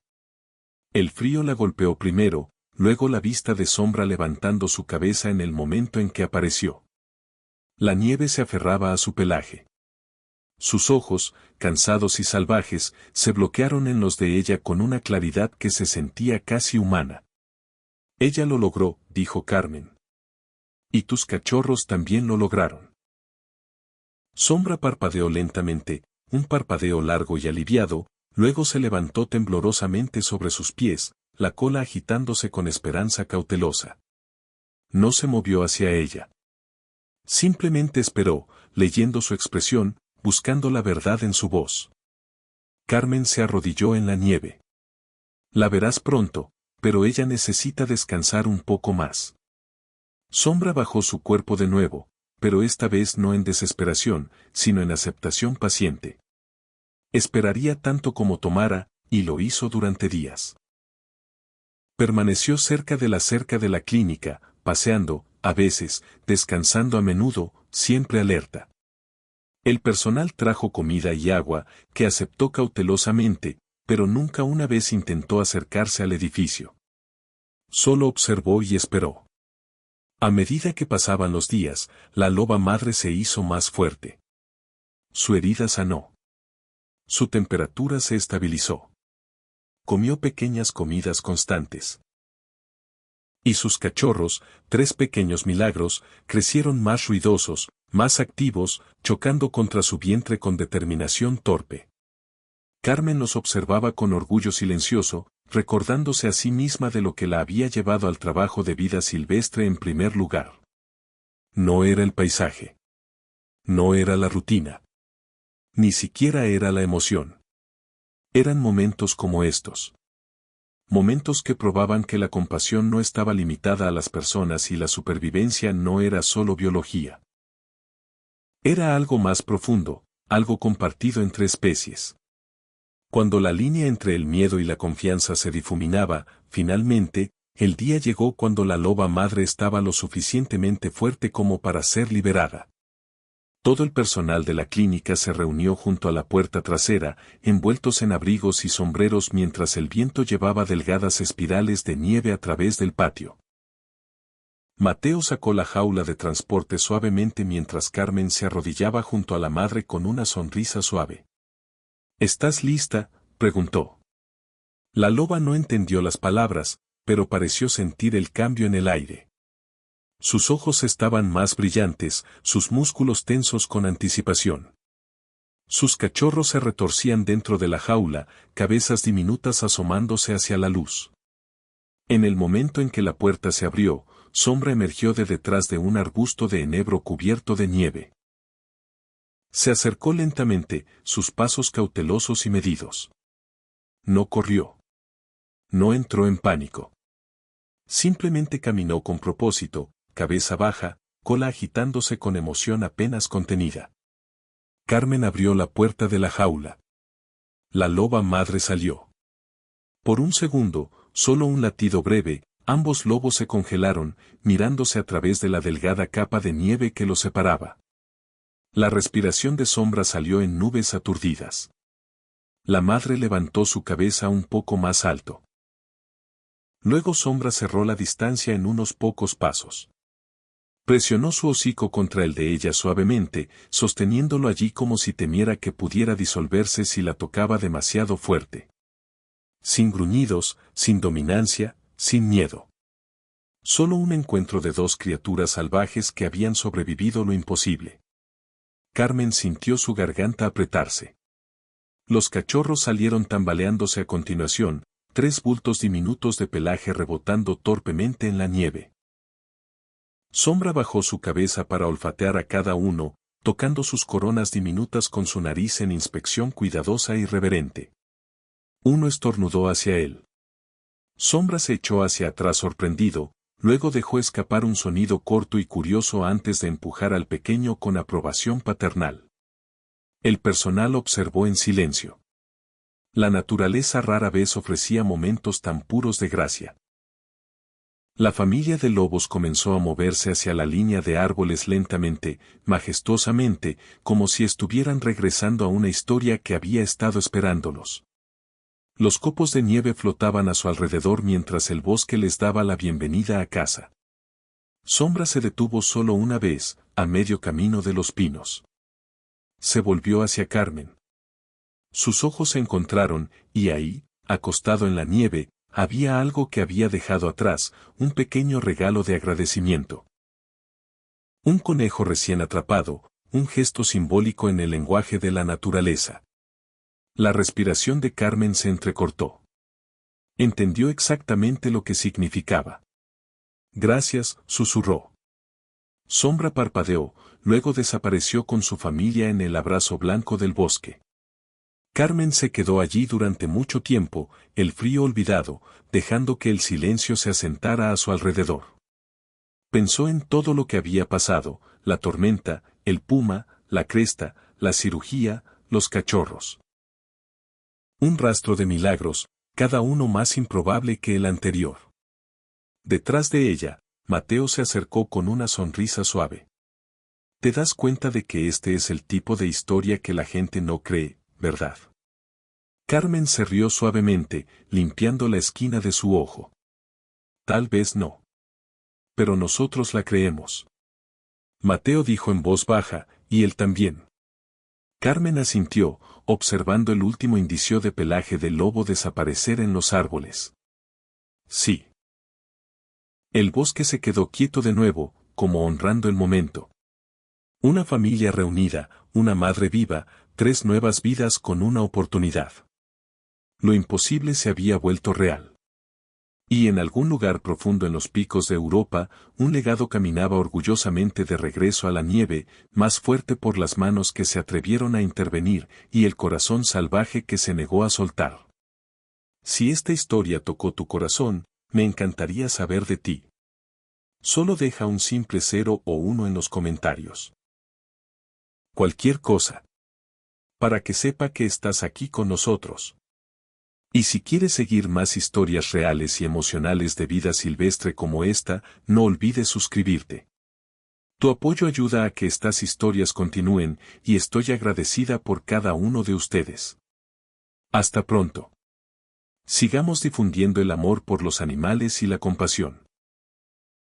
El frío la golpeó primero, luego la vista de Sombra levantando su cabeza en el momento en que apareció. La nieve se aferraba a su pelaje. Sus ojos, cansados y salvajes, se bloquearon en los de ella con una claridad que se sentía casi humana. «Ella lo logró», dijo Carmen. «Y tus cachorros también lo lograron». Sombra parpadeó lentamente, un parpadeo largo y aliviado, luego se levantó temblorosamente sobre sus pies, la cola agitándose con esperanza cautelosa. No se movió hacia ella. Simplemente esperó, leyendo su expresión, buscando la verdad en su voz. Carmen se arrodilló en la nieve. «La verás pronto, pero ella necesita descansar un poco más». Sombra bajó su cuerpo de nuevo, pero esta vez no en desesperación, sino en aceptación paciente. Esperaría tanto como tomara, y lo hizo durante días. Permaneció cerca de la cerca de la clínica, paseando, a veces, descansando a menudo, siempre alerta. El personal trajo comida y agua, que aceptó cautelosamente, pero nunca una vez intentó acercarse al edificio. Solo observó y esperó. A medida que pasaban los días, la loba madre se hizo más fuerte. Su herida sanó. Su temperatura se estabilizó. Comió pequeñas comidas constantes. Y sus cachorros, 3 pequeños milagros, crecieron más ruidosos, más activos, chocando contra su vientre con determinación torpe. Carmen los observaba con orgullo silencioso, recordándose a sí misma de lo que la había llevado al trabajo de vida silvestre en primer lugar. No era el paisaje. No era la rutina. Ni siquiera era la emoción. Eran momentos como estos. Momentos que probaban que la compasión no estaba limitada a las personas y la supervivencia no era solo biología. Era algo más profundo, algo compartido entre especies. Cuando la línea entre el miedo y la confianza se difuminaba, finalmente, el día llegó cuando la loba madre estaba lo suficientemente fuerte como para ser liberada. Todo el personal de la clínica se reunió junto a la puerta trasera, envueltos en abrigos y sombreros mientras el viento llevaba delgadas espirales de nieve a través del patio. Mateo sacó la jaula de transporte suavemente mientras Carmen se arrodillaba junto a la madre con una sonrisa suave. «¿Estás lista?», preguntó. La loba no entendió las palabras, pero pareció sentir el cambio en el aire. Sus ojos estaban más brillantes, sus músculos tensos con anticipación. Sus cachorros se retorcían dentro de la jaula, cabezas diminutas asomándose hacia la luz. En el momento en que la puerta se abrió, Sombra emergió de detrás de un arbusto de enebro cubierto de nieve. Se acercó lentamente, sus pasos cautelosos y medidos. No corrió. No entró en pánico. Simplemente caminó con propósito, cabeza baja, cola agitándose con emoción apenas contenida. Carmen abrió la puerta de la jaula. La loba madre salió. Por un segundo, solo un latido breve, ambos lobos se congelaron, mirándose a través de la delgada capa de nieve que los separaba. La respiración de Sombra salió en nubes aturdidas. La madre levantó su cabeza un poco más alto. Luego Sombra cerró la distancia en unos pocos pasos. Presionó su hocico contra el de ella suavemente, sosteniéndolo allí como si temiera que pudiera disolverse si la tocaba demasiado fuerte. Sin gruñidos, sin dominancia, sin miedo. Solo un encuentro de dos criaturas salvajes que habían sobrevivido lo imposible. Carmen sintió su garganta apretarse. Los cachorros salieron tambaleándose a continuación, 3 bultos diminutos de pelaje rebotando torpemente en la nieve. Sombra bajó su cabeza para olfatear a cada uno, tocando sus coronas diminutas con su nariz en inspección cuidadosa y reverente. Uno estornudó hacia él. Sombra se echó hacia atrás sorprendido, luego dejó escapar un sonido corto y curioso antes de empujar al pequeño con aprobación paternal. El personal observó en silencio. La naturaleza rara vez ofrecía momentos tan puros de gracia. La familia de lobos comenzó a moverse hacia la línea de árboles lentamente, majestuosamente, como si estuvieran regresando a una historia que había estado esperándolos. Los copos de nieve flotaban a su alrededor mientras el bosque les daba la bienvenida a casa. Sombra se detuvo solo una vez, a medio camino de los pinos. Se volvió hacia Carmen. Sus ojos se encontraron, y ahí, acostado en la nieve, había algo que había dejado atrás, un pequeño regalo de agradecimiento. Un conejo recién atrapado, un gesto simbólico en el lenguaje de la naturaleza. La respiración de Carmen se entrecortó. Entendió exactamente lo que significaba. Gracias, susurró. Sombra parpadeó, luego desapareció con su familia en el abrazo blanco del bosque. Carmen se quedó allí durante mucho tiempo, el frío olvidado, dejando que el silencio se asentara a su alrededor. Pensó en todo lo que había pasado, la tormenta, el puma, la cresta, la cirugía, los cachorros. Un rastro de milagros, cada uno más improbable que el anterior. Detrás de ella, Mateo se acercó con una sonrisa suave. ¿Te das cuenta de que este es el tipo de historia que la gente no cree, verdad? Carmen se rió suavemente, limpiando la esquina de su ojo. Tal vez no. Pero nosotros la creemos. Mateo dijo en voz baja, y él también. Carmen asintió, observando el último indicio de pelaje del lobo desaparecer en los árboles. Sí. El bosque se quedó quieto de nuevo, como honrando el momento. Una familia reunida, una madre viva, 3 nuevas vidas con una oportunidad. Lo imposible se había vuelto real. Y en algún lugar profundo en los picos de Europa, un legado caminaba orgullosamente de regreso a la nieve, más fuerte por las manos que se atrevieron a intervenir y el corazón salvaje que se negó a soltar. Si esta historia tocó tu corazón, me encantaría saber de ti. Solo deja un simple 0 o 1 en los comentarios. Cualquier cosa. Para que sepa que estás aquí con nosotros. Y si quieres seguir más historias reales y emocionales de vida silvestre como esta, no olvides suscribirte. Tu apoyo ayuda a que estas historias continúen, y estoy agradecida por cada uno de ustedes. Hasta pronto. Sigamos difundiendo el amor por los animales y la compasión.